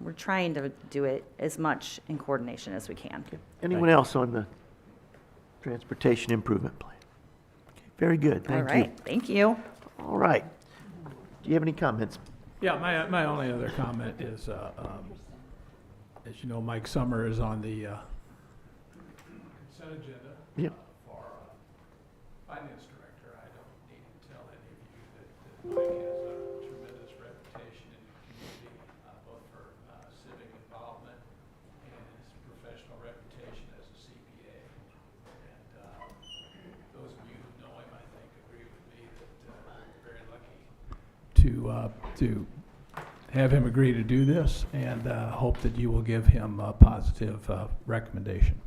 We're trying to do it as much in coordination as we can. Okay. Anyone else on the transportation improvement plan? Okay, very good, thank you. All right, thank you. All right. Do you have any comments? Yeah, my only other comment is, as you know, Mike Summer is on the consent agenda Yep. for Mike has a tremendous reputation in the community, both for civic involvement and his professional reputation as a CPA. And those of you who know him, I think, agree with me that we're very lucky to have him agree to do this, and hope that you will give him a positive recommendation.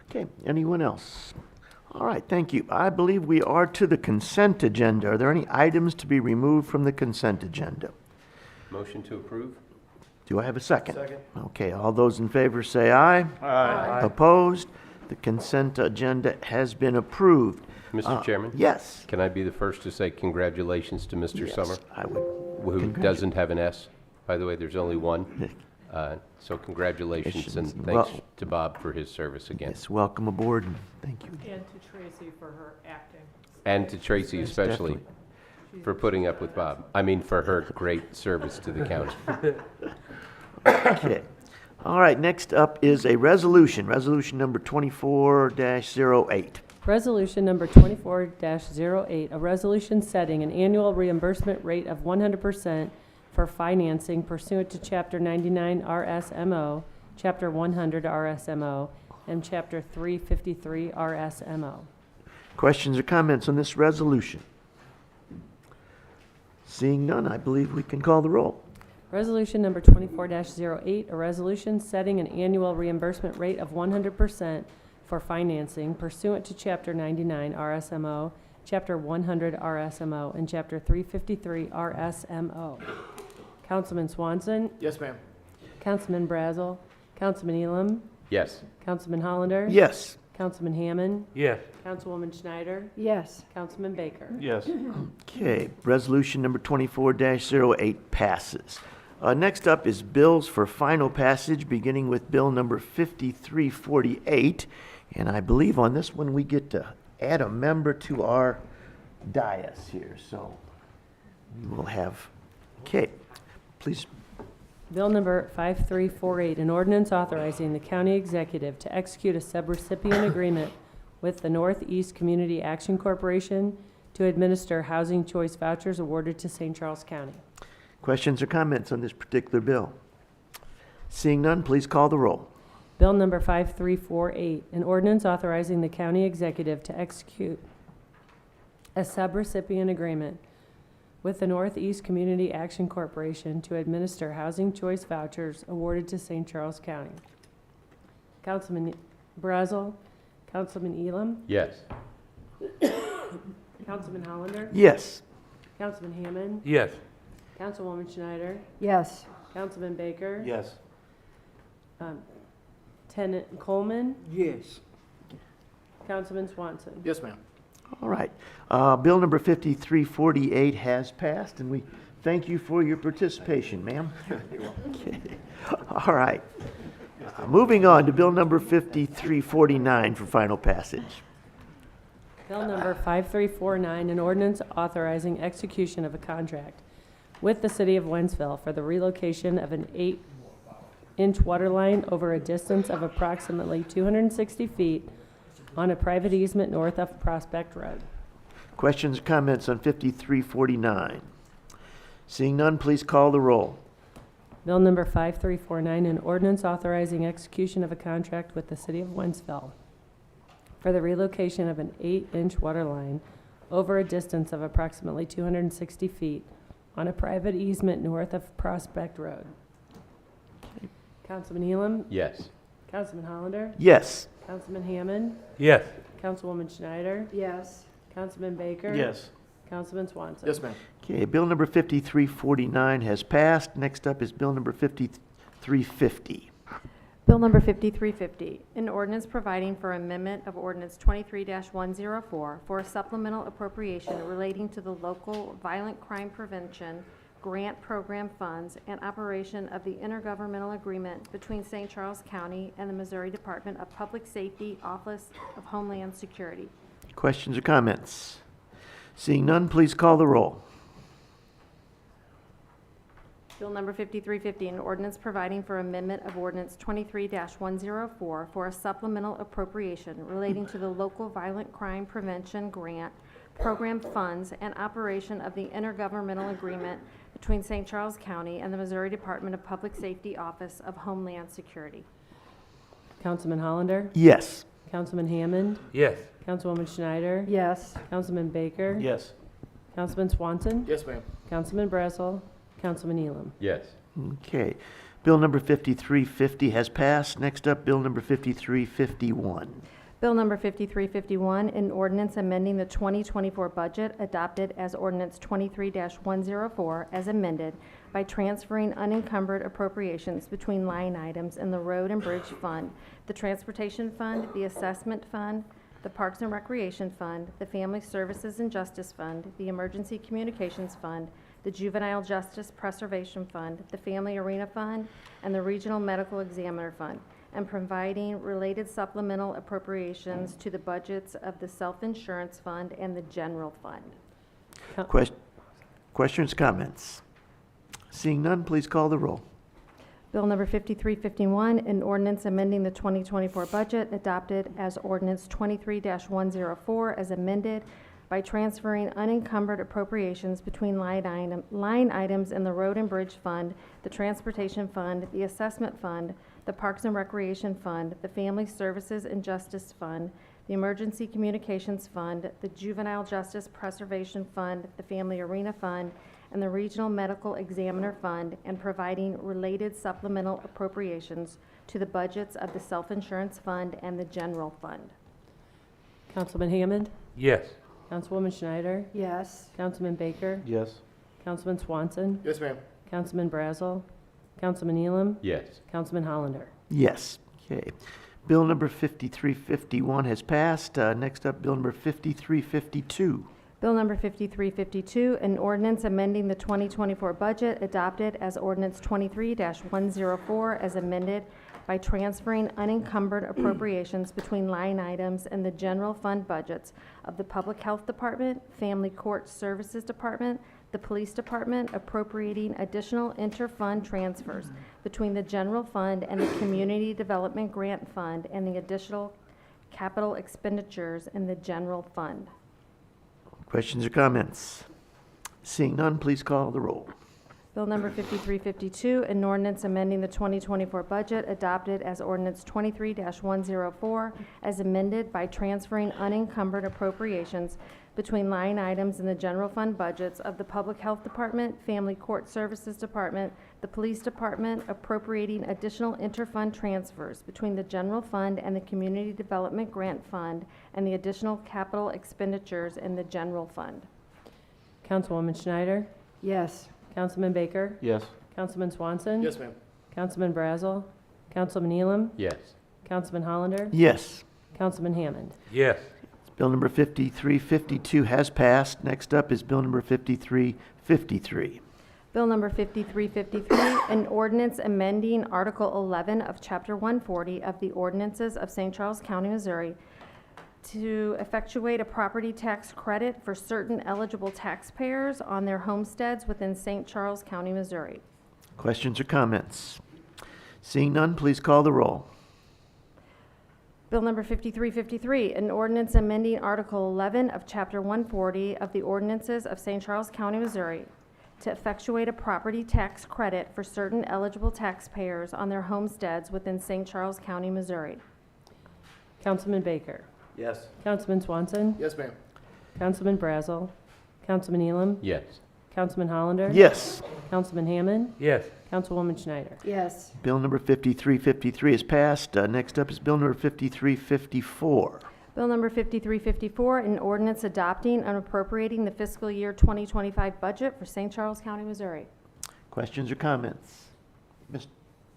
Okay, anyone else? All right, thank you. I believe we are to the consent agenda. Are there any items to be removed from the consent agenda? Motion to approve? Do I have a second? Second. Okay, all those in favor say aye. Aye. Opposed? The consent agenda has been approved. Mr. Chairman? Yes. Can I be the first to say congratulations to Mr. Yes, Summer? I would. Who doesn't have an S. By the way, there's only one. So congratulations and thanks to Bob for his service again. Yes, welcome aboard, and thank you. And to Tracy for her acting. And to Tracy Yes, especially for putting up with Bob. I mean, for her great service to the county. Okay. All right, next up is a resolution number 24-08. Resolution number 24-08, a resolution setting an annual reimbursement rate of 100% for financing pursuant to Chapter 99 RSMO, Chapter 100 RSMO, and Chapter 353 RSMO. Questions or comments on this resolution? Seeing none, I believe we can call the roll. Resolution number 24-08, a resolution setting an annual reimbursement rate of 100% for financing pursuant to Chapter 99 RSMO, Chapter 100 RSMO, and Chapter 353 RSMO. Councilman Swanson, Yes, ma'am. Councilman Brazel, Councilman Elam, Yes. Councilman Hollander. Yes. Councilman Hammond, Yes. Councilwoman Schneider, Yes. Councilman Baker. Yes. Okay, resolution number 24-08 passes. Next up is bills for final passage, beginning with bill number 5348. And I believe on this one, we get to add a member to our dais here. So we will have, okay, please. Bill number 5348, an ordinance authorizing the county executive to execute a subrecipient agreement with the Northeast Community Action Corporation to administer housing choice vouchers awarded to St. Charles County. Questions or comments on this particular bill? Seeing none, please call the roll. Bill number 5348, an ordinance authorizing the county executive to execute a subrecipient agreement with the Northeast Community Action Corporation to administer housing choice vouchers awarded to St. Charles County. Councilman Brazel, Councilman Elam, Yes. Councilman Hollander, Yes. Councilman Hammond, Yes. Councilwoman Schneider, Yes. Councilman Baker, Yes. Tenant Coleman, Yes. Councilman Swanson. Yes, ma'am. All right. Bill number 5348 has passed, and we thank you for your participation, ma'am. Okay. All right. Moving on to bill number 5349 for final passage. Bill number 5349, an ordinance authorizing execution of a contract with the city of Wentzville for the relocation of an 8-inch water line over a distance of approximately 260 feet on a private easement north of Prospect Road. Questions or comments on 5349? Seeing none, please call the roll. Bill number 5349, an ordinance authorizing execution of a contract with the city of Wentzville for the relocation of an 8-inch water line over a distance of approximately 260 feet on a private easement north of Prospect Road. Councilman Elam, Yes. Councilman Hollander, Yes. Councilman Hammond, Yes. Councilwoman Schneider, Yes. Councilman Baker. Yes. Councilman Swanson. Yes, ma'am. Okay, bill number 5349 has passed. Next up is bill number 5350. Bill number 5350, an ordinance providing for amendment of ordinance 23-104 for a supplemental appropriation relating to the local violent crime prevention grant program funds and operation of the intergovernmental agreement between St. Charles County and the Missouri Department of Public Safety, Office of Homeland Security. Questions or comments? Seeing none, please call the roll. Bill number 5350, an ordinance providing for amendment of ordinance 23-104 for a supplemental appropriation relating to the local violent crime prevention grant program funds, and operation of the intergovernmental agreement between St. Charles County and the Missouri Department of Public Safety Office of Homeland Security. Councilman Hollander? Yes. Councilman Hammond? Yes. Councilwoman Schneider? Yes. Councilman Baker? Yes. Councilman Swanson? Yes, ma'am. Councilman Brazel? Councilman Elam? Yes. Okay. Bill number 5350 has passed. Next up, bill number 5351. Bill number 5351, an ordinance amending the 2024 budget adopted as ordinance 23-104 as amended by transferring unencumbered appropriations between line items in the Road and Bridge Fund, the Transportation Fund, the Assessment Fund, the Parks and Recreation Fund, the Family Services and Justice Fund, the Emergency Communications Fund, the Juvenile Justice Preservation Fund, the Family Arena Fund, and the Regional Medical Examiner Fund, and providing related supplemental appropriations to the budgets of the Self-Insurance Fund and the General Fund. Questions, comments? Seeing none, please call the roll. Bill number 5351, an ordinance amending the 2024 budget adopted as ordinance 23-104 as amended by transferring unencumbered appropriations between line items in the Road and Bridge Fund, the Transportation Fund, the Assessment Fund, the Parks and Recreation Fund, the Family Services and Justice Fund, the Emergency Communications Fund, the Juvenile Justice Preservation Fund, the Family Arena Fund, and the Regional Medical Examiner Fund, and providing related supplemental appropriations to the budgets of the Self-Insurance Fund and the General Fund. Councilman Hammond? Yes. Councilwoman Schneider? Yes. Councilman Baker? Yes. Councilman Swanson? Yes, ma'am. Councilman Brazel? Councilman Elam? Yes. Councilman Hollander? Yes. Okay. Bill number 5351 has passed. Next up, bill number 5352. Bill number 5352, an ordinance amending the 2024 budget adopted as ordinance 23-104 as amended by transferring unencumbered appropriations between line items in the general fund budgets of the Public Health Department, Family Court Services Department, the Police Department, appropriating additional inter-fund transfers between the general fund and the Community Development Grant Fund, and the additional capital expenditures in the general fund. Questions or comments? Seeing none, please call the roll. Bill number 5352, an ordinance amending the 2024 budget adopted as ordinance 23-104 as amended by transferring unencumbered appropriations between line items in the general fund budgets of the Public Health Department, Family Court Services Department, the Police Department, appropriating additional interfund transfers between the general fund and the Community Development Grant Fund, and the additional capital expenditures in the general fund. Councilwoman Schneider? Yes. Councilman Baker? Yes. Councilman Swanson? Yes, ma'am. Councilman Brazel? Councilman Elam? Yes. Councilman Hollander? Yes. Councilman Hammond? Yes. Bill number 5352 has passed. Next up is bill number 5353. Bill number 5353, an ordinance amending Article 11 of Chapter 140 of the ordinances of St. Charles County, Missouri, to effectuate a property tax credit for certain eligible taxpayers on their homesteads within St. Charles County, Missouri. Questions or comments? Seeing none, please call the roll. Bill number 5353, an ordinance amending Article 11 of Chapter 140 of the ordinances of St. Charles County, Missouri, to effectuate a property tax credit for certain eligible taxpayers on their homesteads within St. Charles County, Missouri. Councilman Baker? Yes. Councilman Swanson? Yes, ma'am. Councilman Brazel? Councilman Elam? Yes. Councilman Hollander? Yes. Councilman Hammond? Yes. Councilwoman Schneider? Yes. Bill number 5353 is passed. Next up is bill number 5354. Bill number 5354, an ordinance adopting and appropriating the fiscal year 2025 budget for St. Charles County, Missouri. Questions or comments?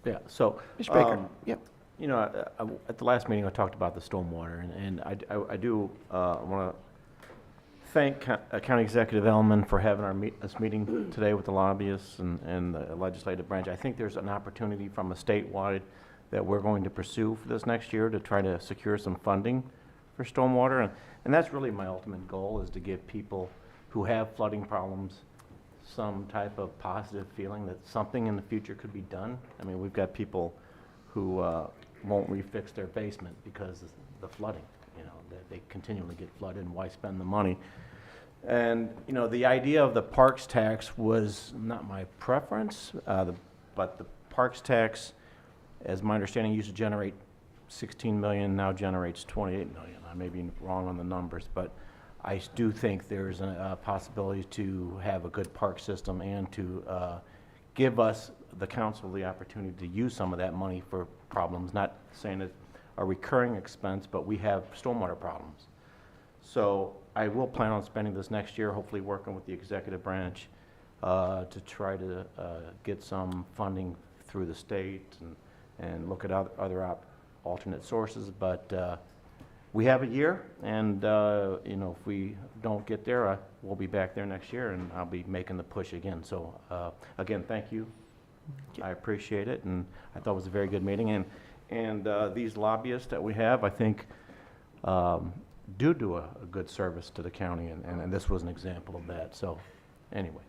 Yeah, so. Mr. Baker? Yep. You know, at the last meeting, I talked about the stormwater, and I do want to thank County Executive Ellman for having this meeting today with the lobbyists and the legislative branch. I think there's an opportunity from a statewide that we're going to pursue for this next year to try to secure some funding for stormwater, and that's really my ultimate goal, is to give people who have flooding problems some type of positive feeling that something in the future could be done. I mean, we've got people who won't refix their basement because of the flooding. You know, they continually get flooded, and why spend the money? And, you know, the idea of the parks tax was not my preference, but the parks tax, as my understanding, used to generate 16 million, now generates 28 million. I may be wrong on the numbers, but I do think there's a possibility to have a good park system and to give us, the council, the opportunity to use some of that money for problems, not saying it's a recurring expense, but we have stormwater problems. So I will plan on spending this next year, hopefully working with the executive branch to try to get some funding through the state and look at other alternate sources. But we have a year, and you know, if we don't get there, we'll be back there next year, and I'll be making the push again. So again, thank you. I appreciate it, and I thought it was a very good meeting. And these lobbyists that we have, I think, do a good service to the county, and this was an example of that. So anyway,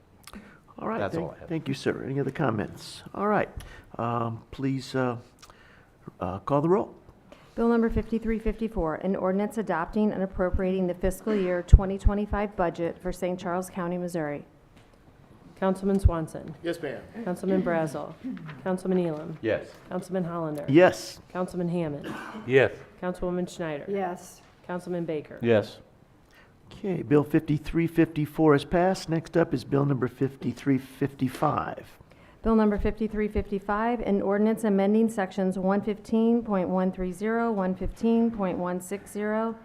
All right. that's all I have. Thank you, sir. Any other comments? All right. Please call the roll. Bill number 5354, an ordinance adopting and appropriating the fiscal year 2025 budget for St. Charles County, Missouri. Councilman Swanson. Yes, ma'am. Councilman Brazel. Councilman Elam. Yes. Councilman Hollander. Yes. Councilman Hammond. Yes. Councilwoman Schneider. Yes. Councilman Baker. Yes. Okay, Bill 5354 is passed. Next up is Bill number 5355. Bill number 5355, an ordinance amending sections 115.130, 115.160,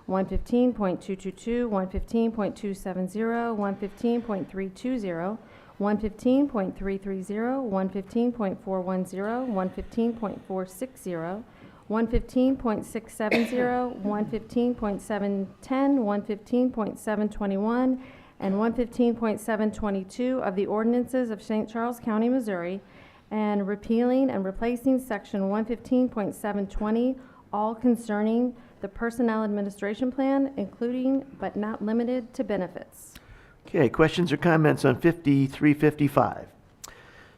115.222, 115.270, 115.320, 115.330, 115.410, 115.460, 115.670, 115.710, 115.721, and 115.722 of the ordinances of St. Charles County, Missouri, and repealing and replacing section 115.720, all concerning the Personnel Administration Plan, including but not limited to benefits. Okay, questions or comments on 5355?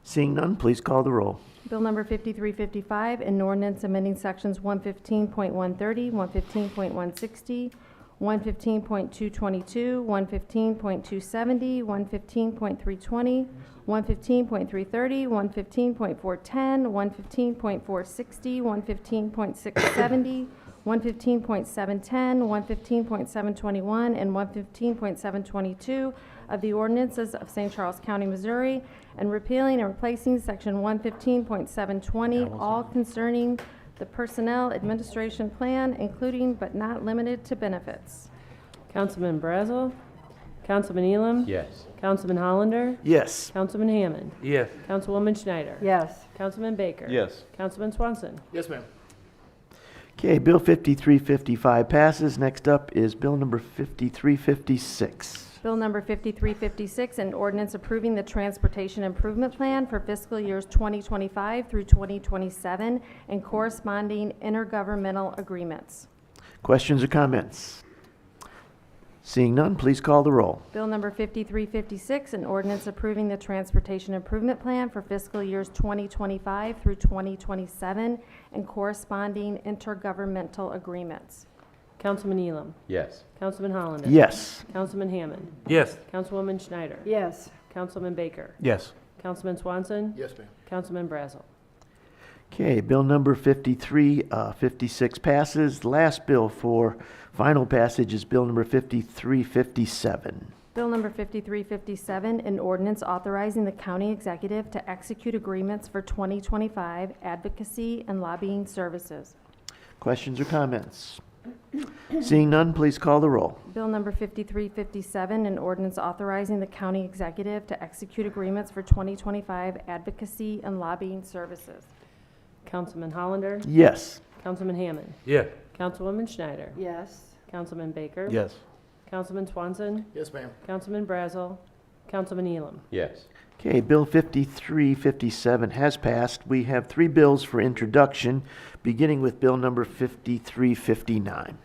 Seeing none, please call the roll. Bill number 5355, an ordinance amending sections 115.130, 115.160, 115.222, 115.270, 115.320, 115.330, 115.410, 115.460, 115.670, 115.710, 115.721, and 115.722 of the ordinances of St. Charles County, Missouri, and repealing and replacing section 115.720, all concerning the Personnel Administration Plan, including but not limited to benefits. Councilman Brazel. Councilman Elam. Yes. Councilman Hollander. Yes. Councilman Hammond. Yes. Councilwoman Schneider. Yes. Councilman Baker. Yes. Councilman Swanson. Yes, ma'am. Okay, Bill 5355 passes. Next up is Bill number 5356. Bill number 5356, an ordinance approving the Transportation Improvement Plan for fiscal years 2025 through 2027 and corresponding intergovernmental agreements. Questions or comments? Seeing none, please call the roll. Bill number 5356, an ordinance approving the Transportation Improvement Plan for fiscal years 2025 through 2027 and corresponding intergovernmental agreements. Councilman Elam. Yes. Councilman Hollander. Yes. Councilman Hammond. Yes. Councilwoman Schneider. Yes. Councilman Baker. Yes. Councilman Swanson. Yes, ma'am. Councilman Brazel. Okay, Bill number 5356 passes. The last bill for final passage is Bill number 5357. Bill number 5357, an ordinance authorizing the county executive to execute agreements for 2025 advocacy and lobbying services. Questions or comments? Seeing none, please call the roll. Bill number 5357, an ordinance authorizing the county executive to execute agreements for 2025 advocacy and lobbying services. Councilman Hollander. Yes. Councilman Hammond. Yes. Councilwoman Schneider. Yes. Councilman Baker. Yes. Councilman Swanson. Yes, ma'am. Councilman Brazel. Councilman Elam. Yes. Okay, Bill 5357 has passed. We have three bills for introduction, beginning with Bill number 5359.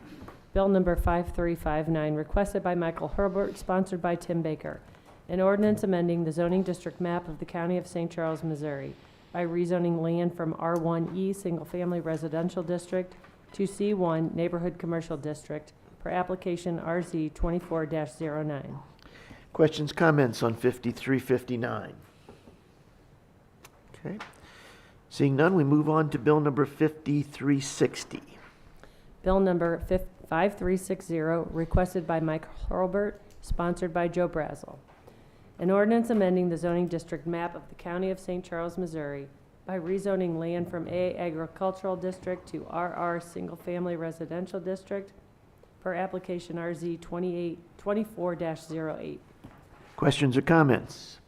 Bill number 5359, requested by Michael Herbert, sponsored by Tim Baker. An ordinance amending the zoning district map of the County of St. Charles, Missouri by rezoning land from R1E Single Family Residential District to C1 Neighborhood Commercial District per application RZ 24-09. Questions, comments on 5359? Okay. Seeing none, we move on to bill number 5360. Bill number 5360, requested by Mike Hurlbert, sponsored by Joe Brazel. An ordinance amending the zoning district map of the County of St. Charles, Missouri by rezoning land from A Agricultural District to RR Single Family Residential District per application RZ 24-08. Questions or comments?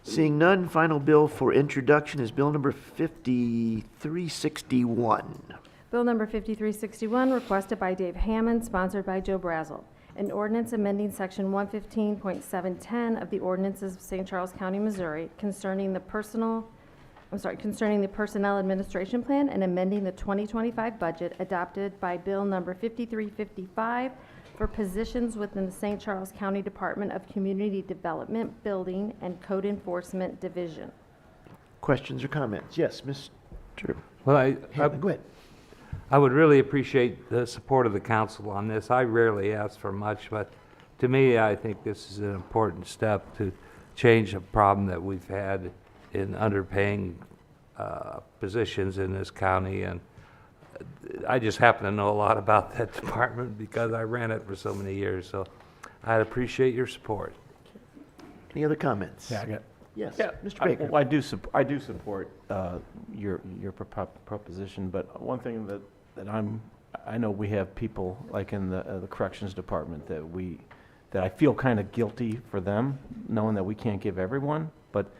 Seeing none, final bill for introduction is bill number 5361. Bill number 5361, requested by Dave Hammond, sponsored by Joe Brazel. An ordinance amending section 115.710 of the ordinances of St. Charles County, Missouri concerning the personnel administration plan and amending the 2025 budget adopted by bill number 5355 for positions within the St. Charles County Department of Community Development Building and Code Enforcement Division. Questions or comments? Yes, Mr. Well, Go ahead. I would really appreciate the support of the council on this. I rarely ask for much, but to me, I think this is an important step to change a problem that we've had in underpaying positions in this county. And I just happen to know a lot about that department because I ran it for so many years. So I'd appreciate your support. Any other comments? Yeah, I got. Yes, Yeah, Mr. Baker. Well, I do support your proposition, but one thing that I know we have people like in the corrections department that I feel kind of guilty for them, knowing that we can't give everyone, but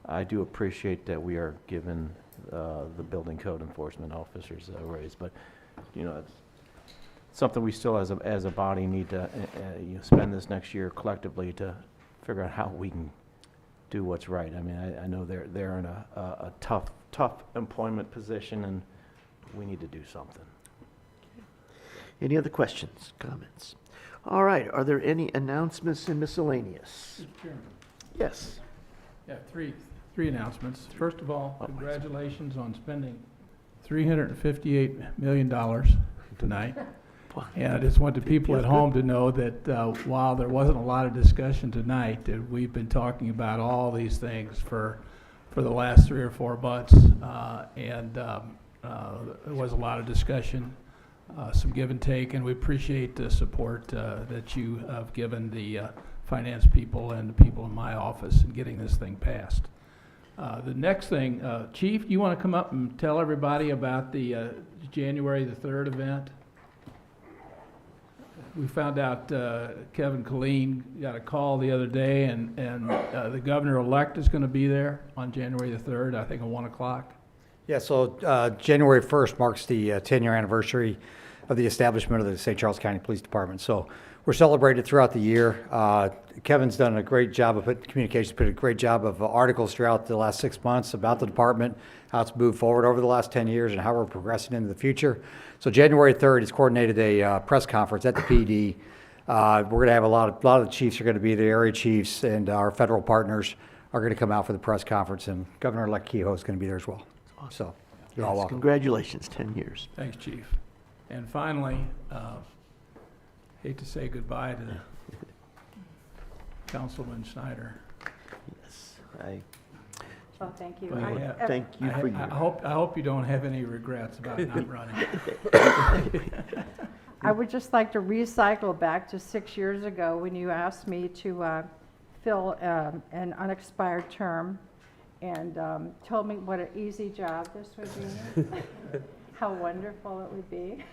I do appreciate that we are giving the building code enforcement officers a raise. But it's something we still as a body need to spend this next year collectively to figure out how we can do what's right. I mean, I know they're in a tough employment position, and we need to do something. Any other questions, comments? All right, are there any announcements and miscellaneous? Mr. Chairman. Yes. Yeah, three announcements. First of all, congratulations on spending $358 million tonight. And I just want the people at home to know that while there wasn't a lot of discussion tonight, that we've been talking about all these things for the last 3 or 4 months, and there was a lot of discussion, some give and take, and we appreciate the support that you have given the finance people and the people in my office in getting this thing passed. The next thing, Chief, do you want to come up and tell everybody about the January the 3rd event? We found out Kevin Killeen got a call the other day, and the governor-elect is going to be there on January the 3rd, I think at 1 o'clock. Yeah, so January 1st marks the 10-year anniversary of the establishment of the St. Charles County Police Department. So we're celebrated throughout the year. Kevin's done a great job of communications, put a great job of articles throughout the last 6 months about the department, how it's moved forward over the last 10 years, and how we're progressing into the future. So January 3rd, he's coordinated a press conference at the PD. We're going to have a lot of the chiefs are going to be there, area chiefs, and our federal partners are going to come out for the press conference, and Governor-elect Kehoe is going to be there as well. So you're all Yes, welcome. congratulations, 10 years. Thanks, Chief. And finally, hate to say goodbye to Councilman Snyder. Yes, Oh, thank you. But thank you for your. I hope you don't have any regrets about not running. I would just like to recycle back to 6 years ago when you asked me to fill an unexpired term and told me what an easy job this would be, how wonderful it would be.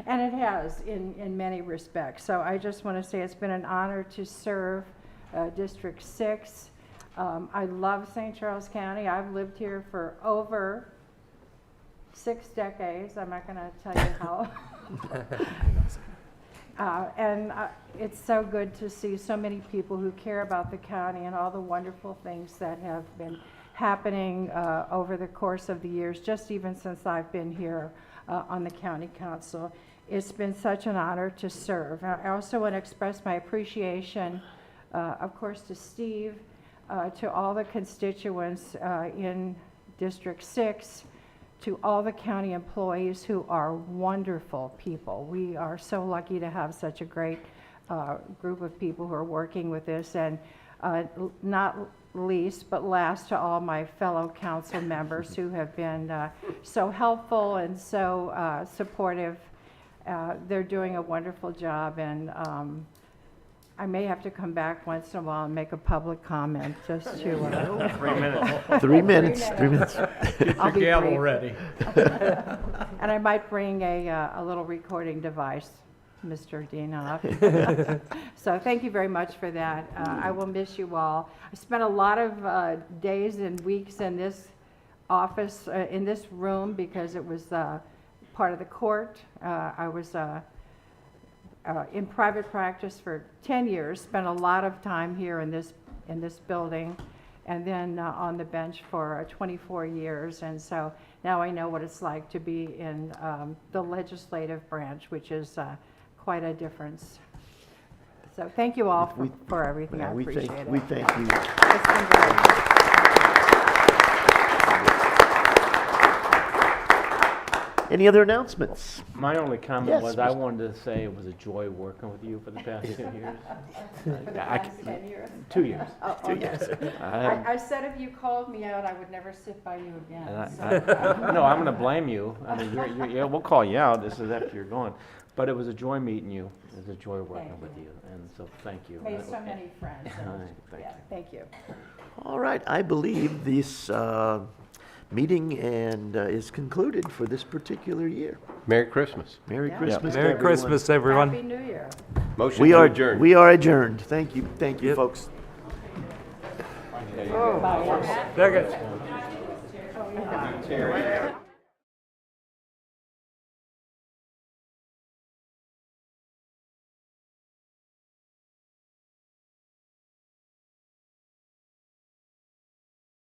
And it has in many respects. So I just want to say it's been an honor to serve District 6. I love St. Charles County. I've lived here for over 6 decades. I'm not going to tell you how. It's so good to see so many people who care about the county and all the wonderful things that have been happening over the course of the years, just even since I've been here on the county council. It's been such an honor to serve. I also want to express my appreciation, of course, to Steve, to all the constituents in District 6, to all the county employees who are wonderful people. We are so lucky to have such a great group of people who are working with this, and not least but last to all my fellow council members who have been so helpful and so supportive. They're doing a wonderful job, and I may have to come back once in a while and make a public comment just to. 3 minutes. 3 minutes. 3 minutes. I'll be gavel brief. ready. And I might bring a little recording device, Mr. Dienhoff. So thank you very much for that. I will miss you all. I spent a lot of days and weeks in this office, in this room, because it was part of the court. I was in private practice for 10 years, spent a lot of time here in this building, and then on the bench for 24 years. And so now I know what it's like to be in the legislative branch, which is quite a difference. So thank you all for everything. I appreciate it. We thank you. It's been great. Any other announcements? My only comment Yes, was I Mr. wanted to say it was a joy working with you for the past 2 years. For the past 10 years? 2 years. Oh, 2 okay. years. I said if you called me out, I would never sit by you again. No, I'm going to blame you. I mean, yeah, we'll call you out. This is after you're gone. But it was a joy meeting you. It was a joy working with you. And so thank you. Made so many friends. Thank you. All right, I believe this meeting is concluded for this particular year. Merry Christmas. Merry Yeah. Christmas, Merry everyone. Christmas, everyone. Happy New Year. Motion We to are adjourn. We are adjourned. Thank you, folks. Second. Oh, yeah.